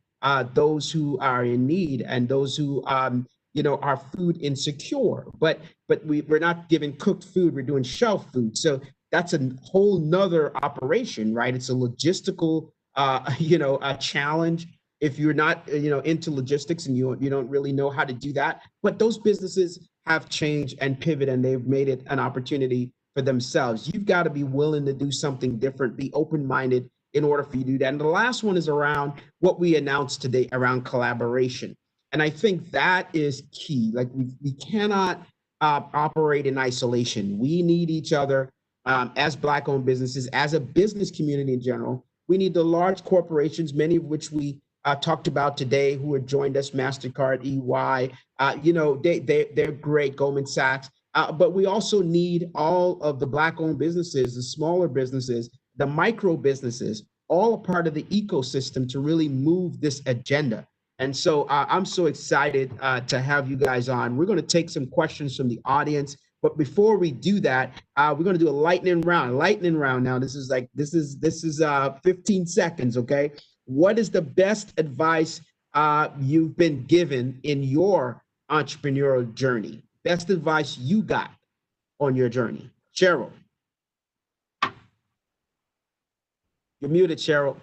those who are in need and those who are food insecure. But we're not giving cooked food. We're doing shelf food. So that's a whole nother operation, right? It's a logistical a challenge if you're not into logistics and you don't really know how to do that. But those businesses have changed and pivot, and they've made it an opportunity for themselves. You've got to be willing to do something different, be open-minded in order for you to do that. And the last one is around what we announced today around collaboration. And I think that is key. Like we cannot operate in isolation. We need each other as Black-owned businesses, as a business community in general. We need the large corporations, many of which we talked about today, who have joined us, MasterCard, EY, they're great, Goldman Sachs. But we also need all of the Black-owned businesses, the smaller businesses, the micro businesses, all a part of the ecosystem to really move this agenda. And so I'm so excited to have you guys on. We're going to take some questions from the audience. But before we do that, we're going to do a lightning round. Now, this is 15 seconds, okay? What is the best advice you've been given in your entrepreneurial journey? Best advice you got on your journey? Cheryl. You're muted, Cheryl.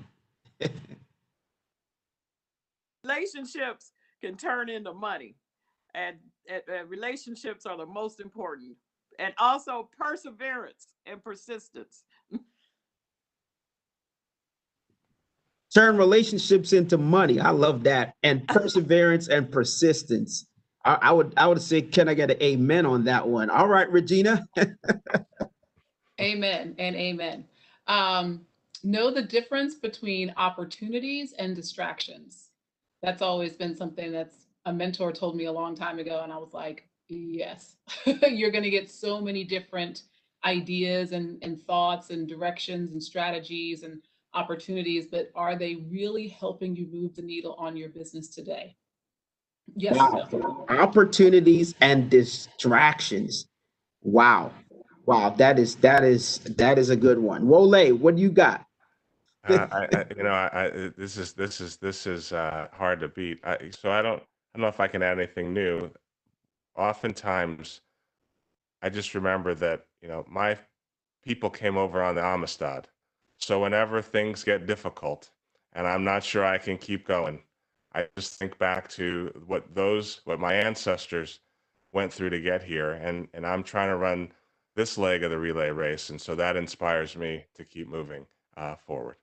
Relationships can turn into money, and relationships are the most important, and also perseverance and persistence. Turn relationships into money. I love that. And perseverance and persistence. I would say, can I get an amen on that one? All right, Regina. Amen and amen. Know the difference between opportunities and distractions. That's always been something that's a mentor told me a long time ago. And I was like, yes, you're going to get so many different ideas and thoughts and directions and strategies and opportunities, but are they really helping you move the needle on your business today? Yes. Wow. Or no? Opportunities and distractions. Wow. That is a good one. Wole, what do you got? This is hard to beat. So I don't know if I can add anything new. Oftentimes, I just remember that my people came over on the Amistad. So whenever things get difficult, and I'm not sure I can keep going, I just think back to what my ancestors went through to get here, and I'm trying to run this leg of the relay race, and so that inspires me to keep moving forward.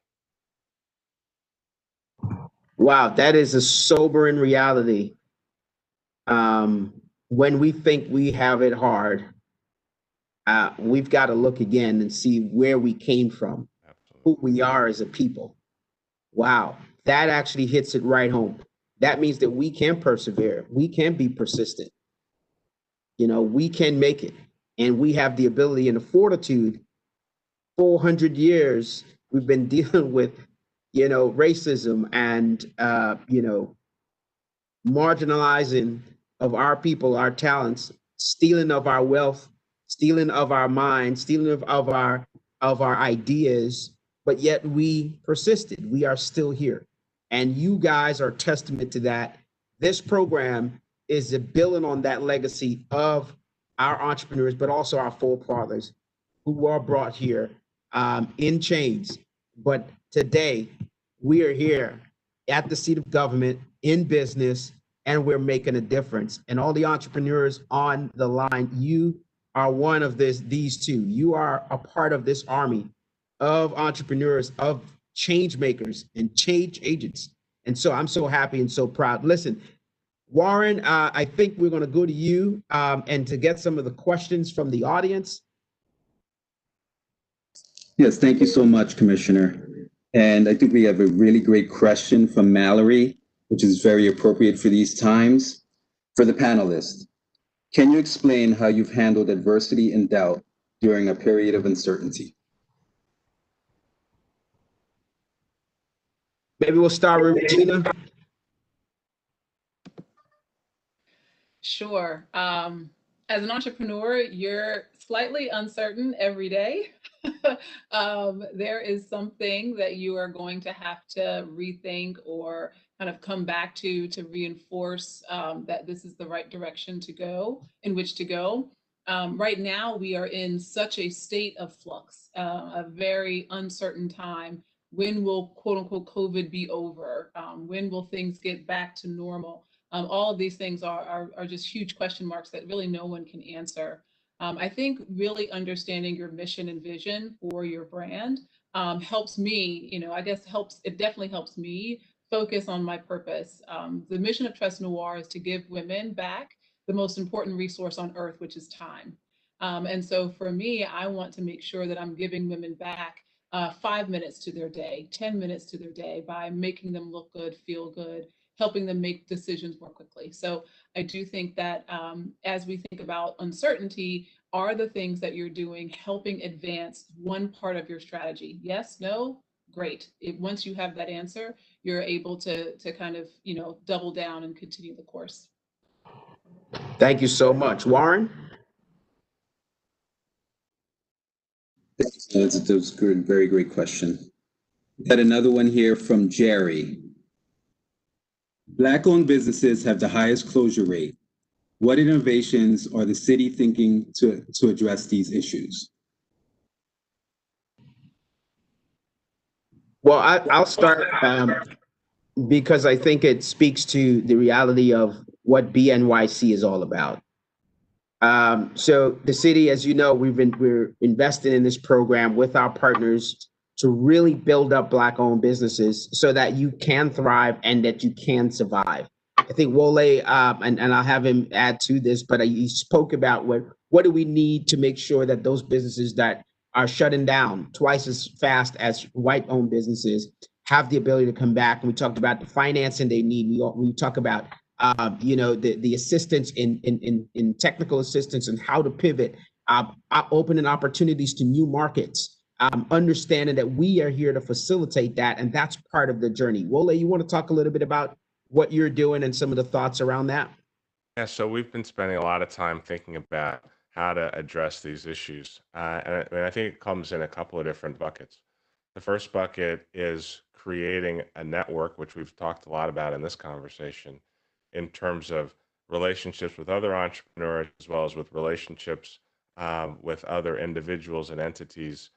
Wow, that is a sobering reality. When we think we have it hard, we've got to look again and see where we came from, who we are as a people. Wow, that actually hits it right home. That means that we can persevere. We can be persistent. We can make it. And we have the ability and the fortitude. 400 years we've been dealing with, racism and, marginalizing of our people, our talents, stealing of our wealth, stealing of our minds, stealing of our ideas, but yet we persisted. We are still here. And you guys are testament to that. This program is building on that legacy of our entrepreneurs, but also our forefathers who are brought here in chains. But today we are here at the seat of government in business, and we're making a difference. And all the entrepreneurs on the line, you are one of these two. You are a part of this army of entrepreneurs, of change makers and change agents. And so I'm so happy and so proud. Listen, Warren, I think we're going to go to you and to get some of the questions from the audience. Yes, thank you so much, Commissioner. And I think we have a really great question from Mallory, which is very appropriate for these times. For the panelists, can you explain how you've handled adversity and doubt during a period of uncertainty? Maybe we'll start with Regina. Sure. As an entrepreneur, you're slightly uncertain every day. There is something that you are going to have to rethink or kind of come back to reinforce that this is the right direction to go, in which to go. Right now, we are in such a state of flux, a very uncertain time. When will, quote unquote, COVID be over? When will things get back to normal? All of these things are just huge question marks that really no one can answer. I think really understanding your mission and vision for your brand helps me, I guess it definitely helps me focus on my purpose. The mission of Trust Noir is to give women back the most important resource on earth, which is time. And so for me, I want to make sure that I'm giving women back 5 minutes to their day, 10 minutes to their day by making them look good, feel good, helping them make decisions more quickly. So I do think that as we think about uncertainty, are the things that you're doing helping advance one part of your strategy? Yes, no, great. Once you have that answer, you're able to kind of, double down and continue the course. Thank you so much. Warren? That was good, very great question. Got another one here from Jerry. Black-owned businesses have the highest closure rate. What innovations are the city thinking to address these issues? Well, I'll start because I think it speaks to the reality of what BNYC is all about. So the city, as you know, we're investing in this program with our partners to really build up Black-owned businesses so that you can thrive and that you can survive. I think Wole, and I'll have him add to this, but he spoke about what do we need to make sure that those businesses that are shutting down twice as fast as white-owned businesses have the ability to come back. And we talked about the financing they need. We talk about the assistance in technical assistance and how to pivot, opening opportunities to new markets, understanding that we are here to facilitate that, and that's part of the journey. Wole, you want to talk a little bit about what you're doing and some of the thoughts around that? Yeah, so we've been spending a lot of time thinking about how to address these issues. And I think it comes in a couple of different buckets. The first bucket is creating a network, which we've talked a lot about in this conversation, in terms of relationships with other entrepreneurs, as well as with relationships with other individuals and entities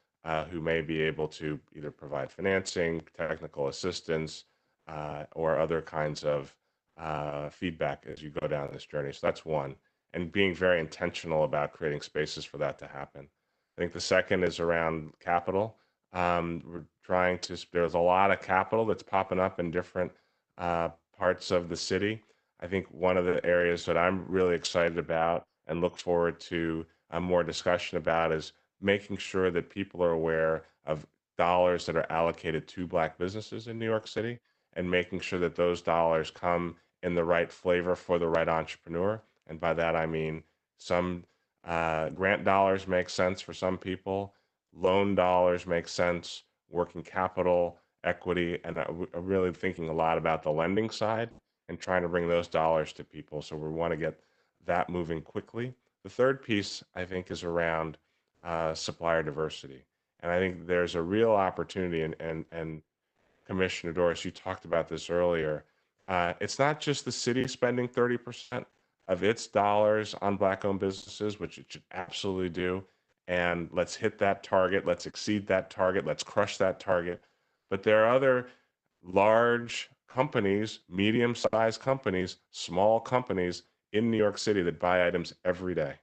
who may be able to either provide financing, technical assistance, or other kinds of feedback as you go down this journey. So that's one, and being very intentional about creating spaces for that to happen. I think the second is around capital. There's a lot of capital that's popping up in different parts of the city. I think one of the areas that I'm really excited about and look forward to more discussion about is making sure that people are aware of dollars that are allocated to Black businesses in New York City, and making sure that those dollars come in the right flavor for the right entrepreneur. And by that, I mean some grant dollars make sense for some people, loan dollars make sense, working capital, equity, and really thinking a lot about the lending side and trying to bring those dollars to people. So we want to get that moving quickly. The third piece, I think, is around supplier diversity. And I think there's a real opportunity, and Commissioner Doris, you talked about this earlier. It's not just the city spending 30% of its dollars on Black-owned businesses, which it should absolutely do. And let's hit that target. Let's exceed that target. Let's crush that target. But there are other large companies, medium-sized companies, small companies in New York City that buy items every day.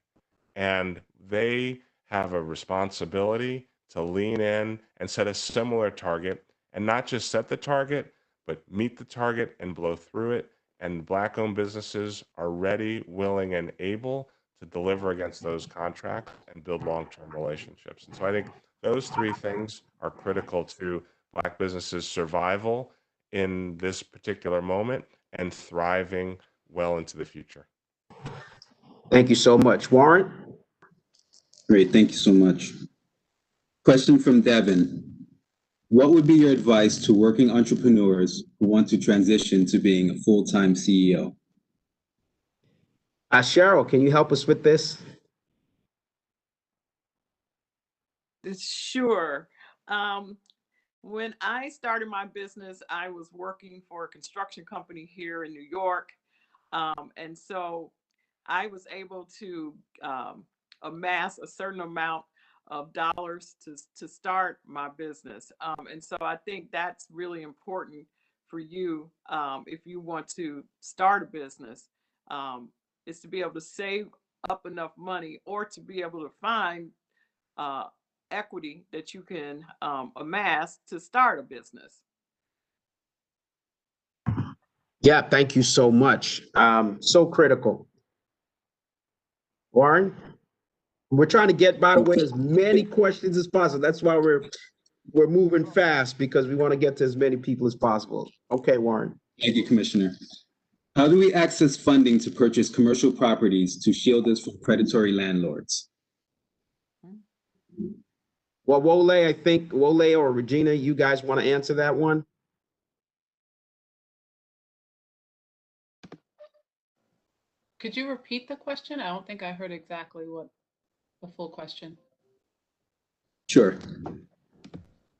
And they have a responsibility to lean in and set a similar target, and not just set the target, but meet the target and blow through it. And Black-owned businesses are ready, willing, and able to deliver against those contracts and build long-term relationships. And so I think those three things are critical to Black businesses' survival in this particular moment and thriving well into the future. Thank you so much. Warren? Great, thank you so much. Question from Devin. What would be your advice to working entrepreneurs who want to transition to being a full-time CEO? Cheryl, can you help us with this? Sure. When I started my business, I was working for a construction company here in New York. And so I was able to amass a certain amount of dollars to start my business. And so I think that's really important for you, if you want to start a business, is to be able to save up enough money or to be able to find equity that you can amass to start a business. Yeah, thank you so much. So critical. Warren, we're trying to get, by the way, as many questions as possible. That's why we're moving fast, because we want to get to as many people as possible. Okay, Warren. Thank you, Commissioner. How do we access funding to purchase commercial properties to shield us from predatory landlords? Well, Wole, I think, Wole or Regina, you guys want to answer that one? Could you repeat the question? I don't think I heard exactly what the full question. Sure.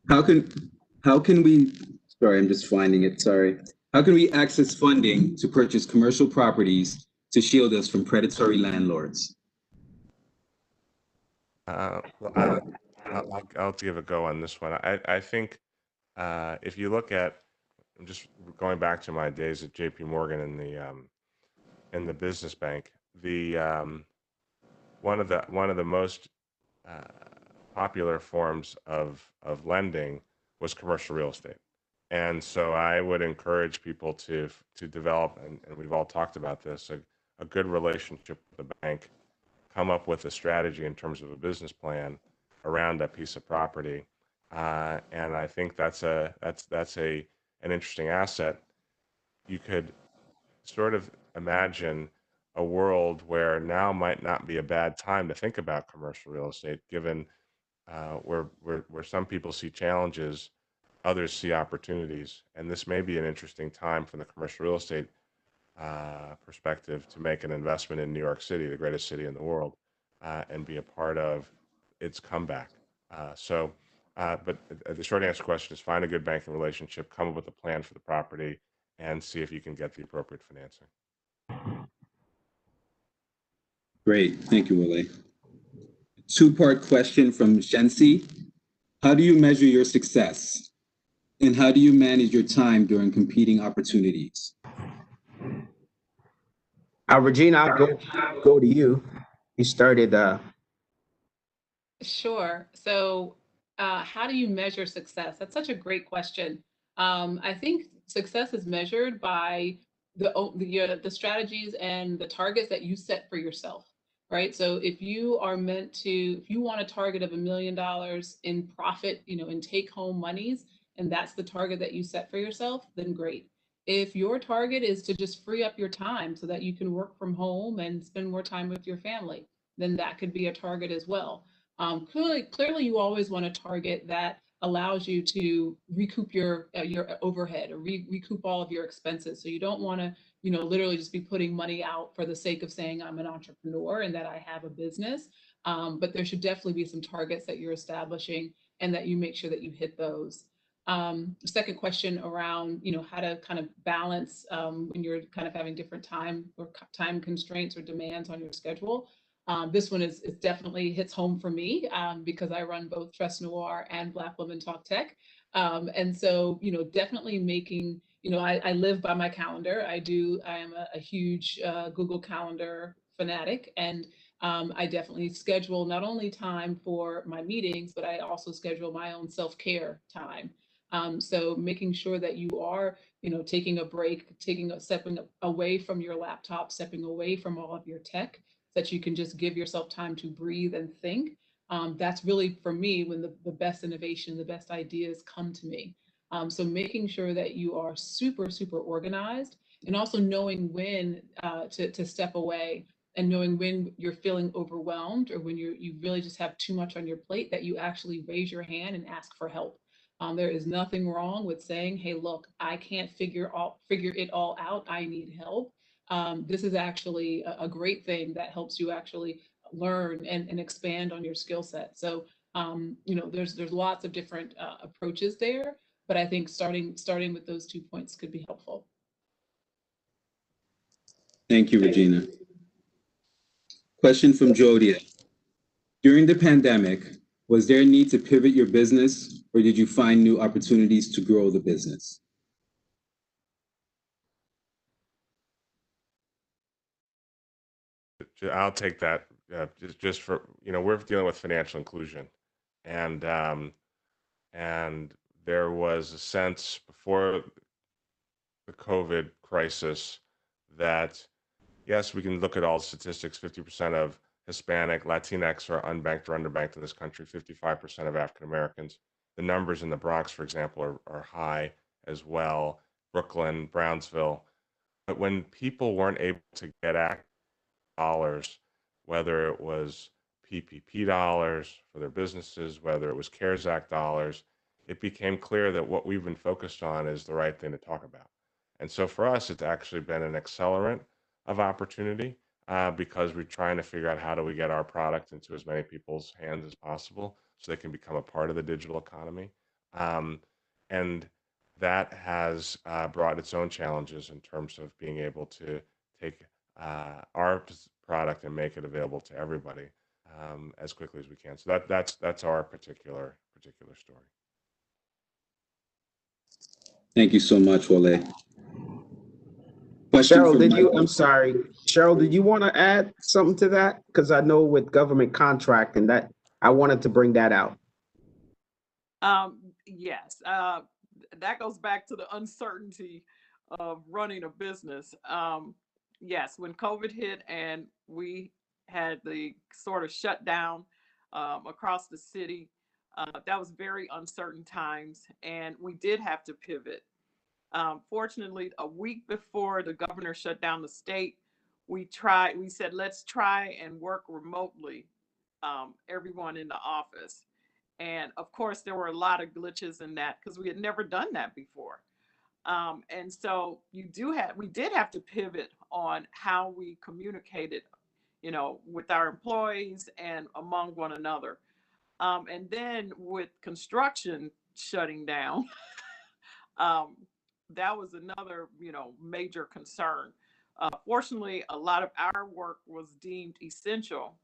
How can we, sorry, I'm just finding it, sorry. How can we access funding to purchase commercial properties to shield us from predatory landlords? Well, I'll give a go on this one. I think if you look at, I'm just going back to my days at J.P. Morgan in the business bank, one of the most popular forms of lending was commercial real estate. And so I would encourage people to develop, and we've all talked about this, a good relationship with the bank, come up with a strategy in terms of a business plan around that piece of property. And I think that's an interesting asset. You could sort of imagine a world where now might not be a bad time to think about commercial real estate, given where some people see challenges, others see opportunities, and this may be an interesting time from the commercial real estate perspective to make an investment in New York City, the greatest city in the world, and be a part of its comeback. But the short answer to the question is find a good banking relationship, come up with a plan for the property, and see if you can get the appropriate financing. Great, thank you, Wole. Two-part question from Shensi. How do you measure your success? And how do you manage your time during competing opportunities? Regina, I'll go to you. You started. Sure. So how do you measure success? That's such a great question. I think success is measured by the strategies and the targets that you set for yourself, right? So if you want a target of $1 million in profit, in take home monies, and that's the target that you set for yourself, then great. If your target is to just free up your time so that you can work from home and spend more time with your family, then that could be a target as well. Clearly, you always want a target that allows you to recoup your overhead or recoup all of your expenses. So you don't want to, literally just be putting money out for the sake of saying I'm an entrepreneur and that I have a business. But there should definitely be some targets that you're establishing and that you make sure that you hit those. Second question around, how to kind of balance when you're kind of having different time constraints or demands on your schedule. This one is definitely hits home for me because I run both Trust Noir and Black Women Talk Tech. And so, definitely making, I live by my calendar. I am a huge Google Calendar fanatic, and I definitely schedule not only time for my meetings, but I also schedule my own self-care time. So making sure that you are, taking a break, stepping away from your laptop, stepping away from all of your tech, that you can just give yourself time to breathe and think. That's really, for me, when the best innovation, the best ideas come to me. So making sure that you are super, super organized, and also knowing when to step away, and knowing when you're feeling overwhelmed or when you really just have too much on your plate, that you actually raise your hand and ask for help. There is nothing wrong with saying, hey, look, I can't figure it all out. I need help. This is actually a great thing that helps you actually learn and expand on your skill set. So, there's lots of different approaches there, but I think starting with those 2 points could be helpful. Thank you, Regina. Question from Jodia. During the pandemic, was there a need to pivot your business, or did you find new opportunities to grow the business? I'll take that just for, we're dealing with financial inclusion, and there was a sense before the COVID crisis that yes, we can look at all the statistics. 50% of Hispanic, Latinx are unbanked or underbanked in this country. 55% of African Americans. The numbers in the Bronx, for example, are high as well. Brooklyn, Brownsville. But when people weren't able to get dollars, whether it was PPP dollars for their businesses, whether it was CARES Act dollars, it became clear that what we've been focused on is the right thing to talk about. And so for us, it's actually been an accelerant of opportunity because we're trying to figure out how do we get our product into as many people's hands as possible so they can become a part of the digital economy. And that has brought its own challenges in terms of being able to take our product and make it available to everybody as quickly as we can. So that's our particular story. Thank you so much, Wole. Question Cheryl, from did you, Michael. I'm sorry, Cheryl, did you want to add something to that? Because I know with government contract and that, I wanted to bring that out. Yes, that goes back to the uncertainty of running a business. Yes, when COVID hit and we had the sort of shutdown across the city, that was very uncertain times, and we did have to pivot. Fortunately, a week before the governor shut down the state, we said, let's try and work remotely, everyone in the office. And of course, there were a lot of glitches in that because we had never done that before. And so we did have to pivot on how we communicated, with our employees and among one another. And then with construction shutting down, that was another, major concern. Fortunately, a lot of our work was deemed essential,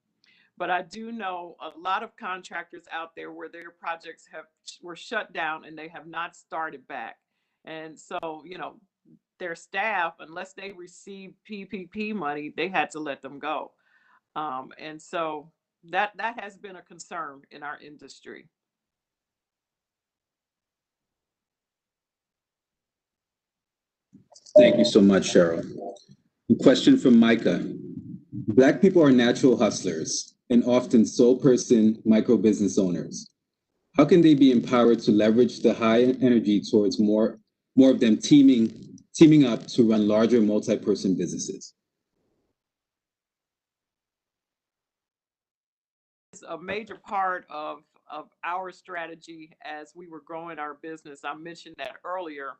but I do know a lot of contractors out there where their projects were shut down and they have not started back. And so, their staff, unless they received PPP money, they had to let them go. And so that has been a concern in our industry. Thank you so much, Cheryl. A question from Micah. Black people are natural hustlers and often sole person micro business owners. How can they be empowered to leverage the high energy towards more of them teaming up to run larger multi-person businesses? It's a major part of our strategy as we were growing our business. I mentioned that earlier,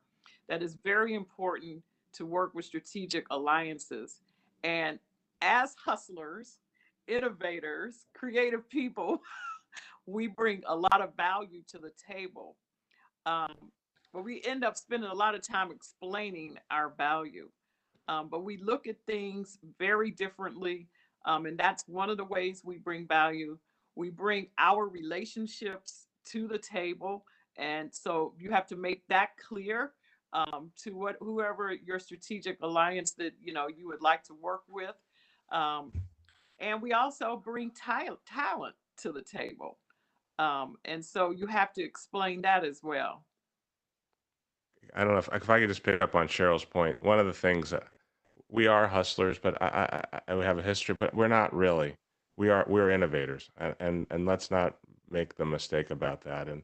that is very important to work with strategic alliances. And as hustlers, innovators, creative people, we bring a lot of value to the table. But we end up spending a lot of time explaining our value. But we look at things very differently. And that's one of the ways we bring value. We bring our relationships to the table. And so you have to make that clear to whoever your strategic alliance that you would like to work with. And we also bring talent to the table. And so you have to explain that as well. I don't know if I could just pick up on Cheryl's point. One of the things that we are hustlers, but we have a history, but we're not really. We're innovators, and let's not make the mistake about that. And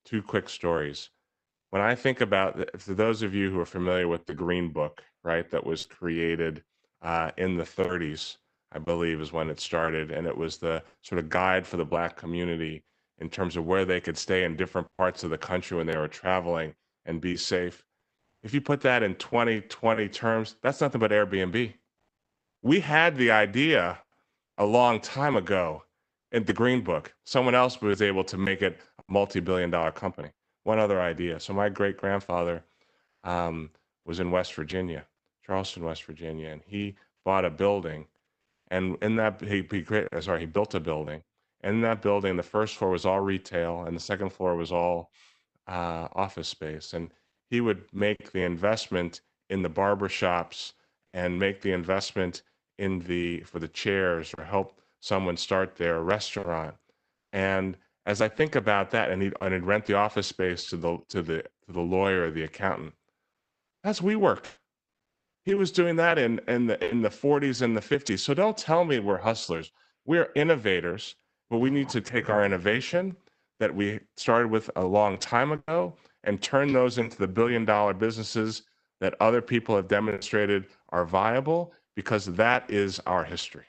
two quick stories. When I think about, for those of you who are familiar with the Green Book, right, that was created in the 30s, I believe is when it started, and it was the sort of guide for the Black community in terms of where they could stay in different parts of the country when they were traveling and be safe. If you put that in 2020 terms, that's nothing but Airbnb. We had the idea a long time ago in the Green Book. Someone else was able to make it a multi-billion-dollar company. One other idea. So my great-grandfather was in West Virginia, Charleston, West Virginia, and he bought a building. And in that, he built a building. And in that building, the first floor was all retail, and the second floor was all office space. And he would make the investment in the barber shops and make the investment for the chairs or help someone start their restaurant. And as I think about that, and he'd rent the office space to the lawyer or the accountant, that's WeWork. He was doing that in the 40s and the 50s. So don't tell me we're hustlers. We're innovators, but we need to take our innovation that we started with a long time ago and turn those into the billion-dollar businesses that other people have demonstrated are viable, because that is our history.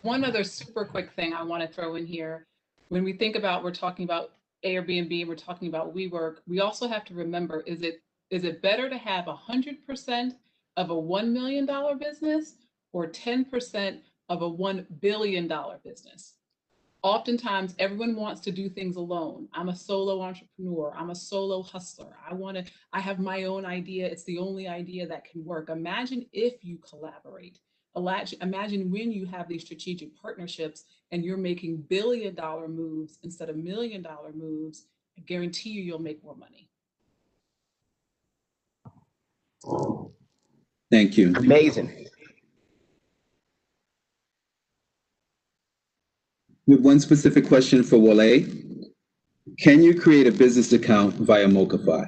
One other super quick thing I want to throw in here. When we think about, we're talking about Airbnb, we're talking about WeWork, we also have to remember, is it better to have 100% of a $1 million business or 10% of a $1 billion business? Oftentimes, everyone wants to do things alone. I'm a solo entrepreneur. I'm a solo hustler. I have my own idea. It's the only idea that can work. Imagine if you collaborate. Imagine when you have these strategic partnerships and you're making billion-dollar moves instead of million-dollar moves. I guarantee you'll make more money. Thank you. Amazing. We have one specific question for Wole. Can you create a business account via MoCaFi?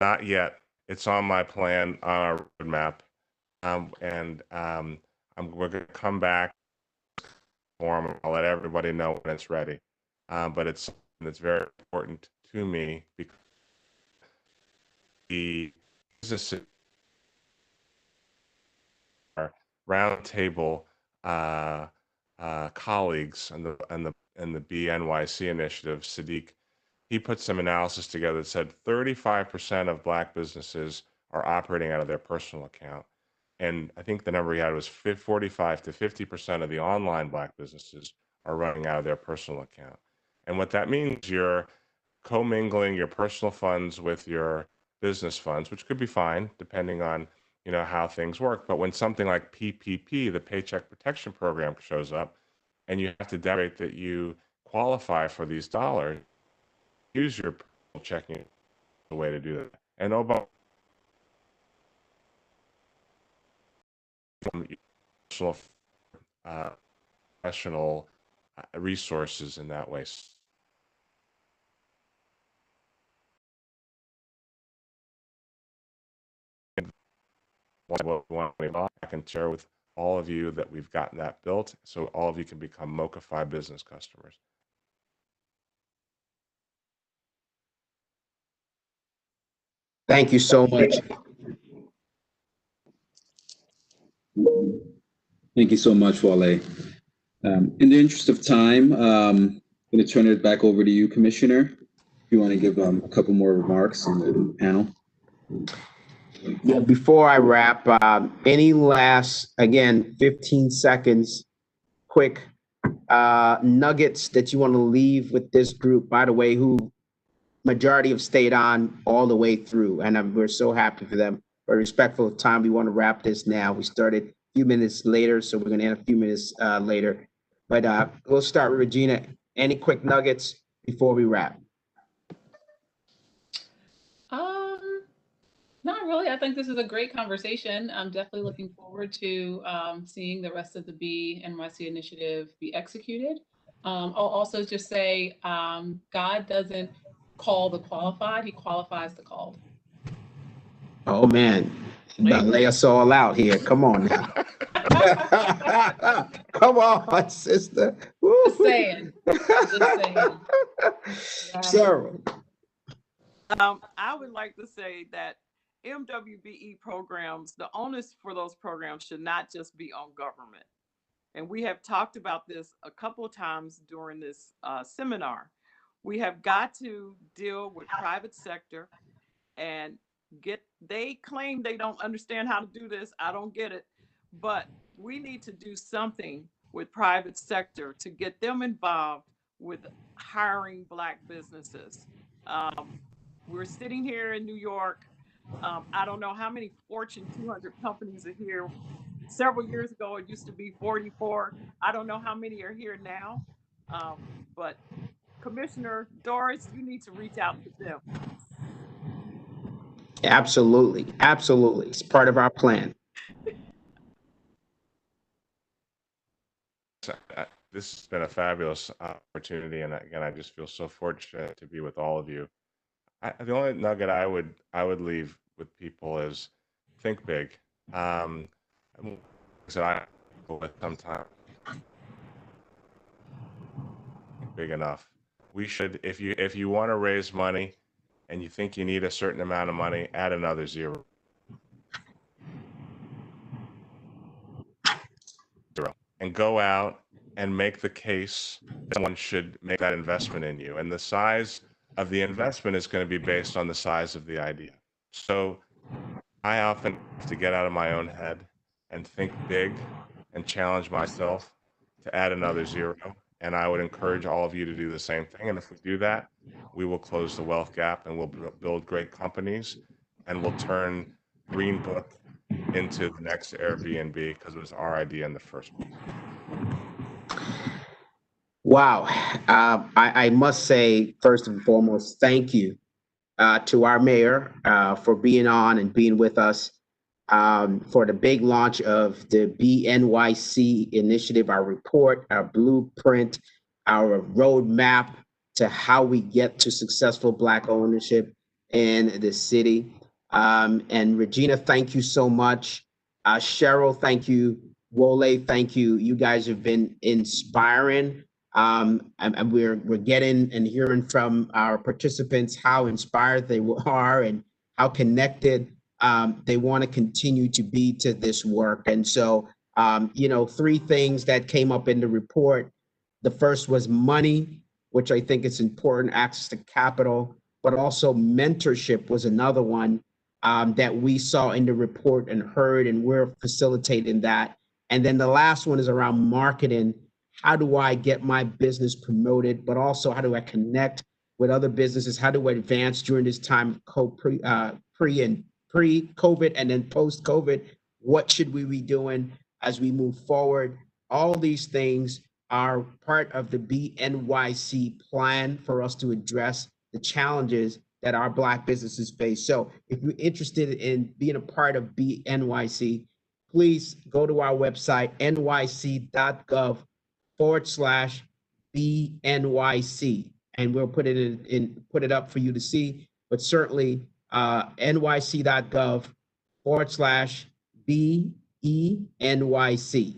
Not yet. It's on my plan, on our roadmap. We're going to come back for them. I'll let everybody know when it's ready. But it's very important to me because the business Roundtable colleagues and the BNYC initiative, Sadiq, he put some analysis together that said 35% of Black businesses are operating out of their personal account. And I think the number he had was 45 to 50% of the online Black businesses are running out of their personal account. And what that means, you're commingling your personal funds with your business funds, which could be fine depending on how things work. But when something like PPP, the Paycheck Protection Program, shows up, and you have to demonstrate that you qualify for these dollars, use your personal checking the way to do that. And personal professional resources in that way. What we want to buy, I can share with all of you that we've gotten that built, so all of you can become MoCaFi business customers. Thank you so much. Thank you so much, Wole. In the interest of time, I'm going to turn it back over to you, Commissioner, if you want to give a couple more remarks on the panel. Yeah, before I wrap, any last, again, 15 seconds, quick nuggets that you want to leave with this group, by the way, who majority have stayed on all the way through, and we're so happy for them. But respectful of time, we want to wrap this now. We started a few minutes later, so we're going to end a few minutes later. But we'll start with Regina. Any quick nuggets before we wrap? Not really. I think this is a great conversation. I'm definitely looking forward to seeing the rest of the BNYC initiative be executed. I'll also just say, God doesn't call the qualified, he qualifies the called. Oh man, lay us all out here. Come on now. Come on, sister. Just saying. Just saying. Cheryl. I would like to say that MWBE programs, the onus for those programs should not just be on government. And we have talked about this a couple of times during this seminar. We have got to deal with private sector and they claim they don't understand how to do this. I don't get it, but we need to do something with private sector to get them involved with hiring Black businesses. We're sitting here in New York. I don't know how many Fortune 200 companies are here. Several years ago, it used to be 44. I don't know how many are here now. But Commissioner Doris, you need to reach out to them. Absolutely. Absolutely. It's part of our plan. This has been a fabulous opportunity, and again, I just feel so fortunate to be with all of you. The only nugget I would leave with people is think big. So I with sometimes big enough. We should, if you want to raise money, and you think you need a certain amount of money, add another zero. And go out and make the case that someone should make that investment in you. And the size of the investment is going to be based on the size of the idea. So I often have to get out of my own head and think big and challenge myself to add another zero. And I would encourage all of you to do the same thing. And if we do that, we will close the wealth gap and we'll build great companies and we'll turn Green Book into the next Airbnb because it was our idea in the first place. Wow. I must say, first and foremost, thank you to our mayor for being on and being with us for the big launch of the BNYC initiative, our report, our blueprint, our roadmap to how we get to successful Black ownership in the city. And Regina, thank you so much. Cheryl, thank you. Wole, thank you. You guys have been inspiring. And we're getting and hearing from our participants how inspired they are and how connected they want to continue to be to this work. And so, three things that came up in the report. The first was money, which I think is important, access to capital, but also mentorship was another one that we saw in the report and heard, and we're facilitating that. And then the last one is around marketing. How do I get my business promoted, but also how do I connect with other businesses? How do I advance during this time of pre-COVID and then post-COVID? What should we be doing as we move forward? All these things are part of the BNYC plan for us to address the challenges that our Black businesses face. So if you're interested in being a part of BNYC, please go to our website, nyc.gov/BNYC, and we'll put it up for you to see. But certainly nyc.gov/BENYC.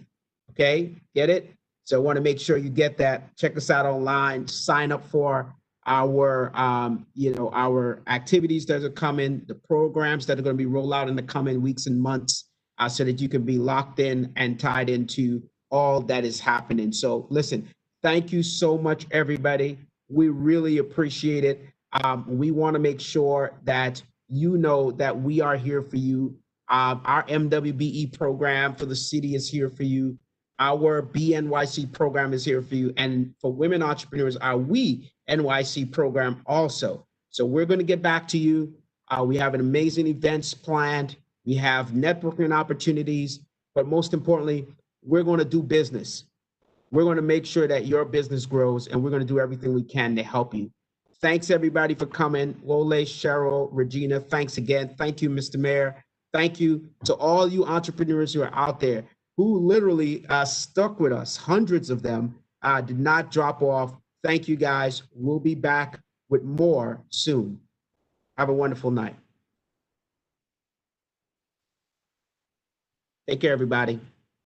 Okay, get it? So I want to make sure you get that. Check us out online. Sign up for our our activities that are coming, the programs that are going to be rolled out in the coming weeks and months, so that you can be locked in and tied into all that is happening. So listen, thank you so much, everybody. We really appreciate it. We want to make sure that you know that we are here for you. Our MWBE program for the city is here for you. Our BNYC program is here for you. And for women entrepreneurs, our We NYC program also. So we're going to get back to you. We have an amazing events planned. We have networking opportunities, but most importantly, we're going to do business. We're going to make sure that your business grows, and we're going to do everything we can to help you. Thanks, everybody, for coming. Wole, Cheryl, Regina, thanks again. Thank you, Mr. Mayor. Thank you to all you entrepreneurs who are out there who literally stuck with us. Hundreds of them did not drop off. Thank you, guys. We'll be back with more soon. Have a wonderful night. Take care, everybody.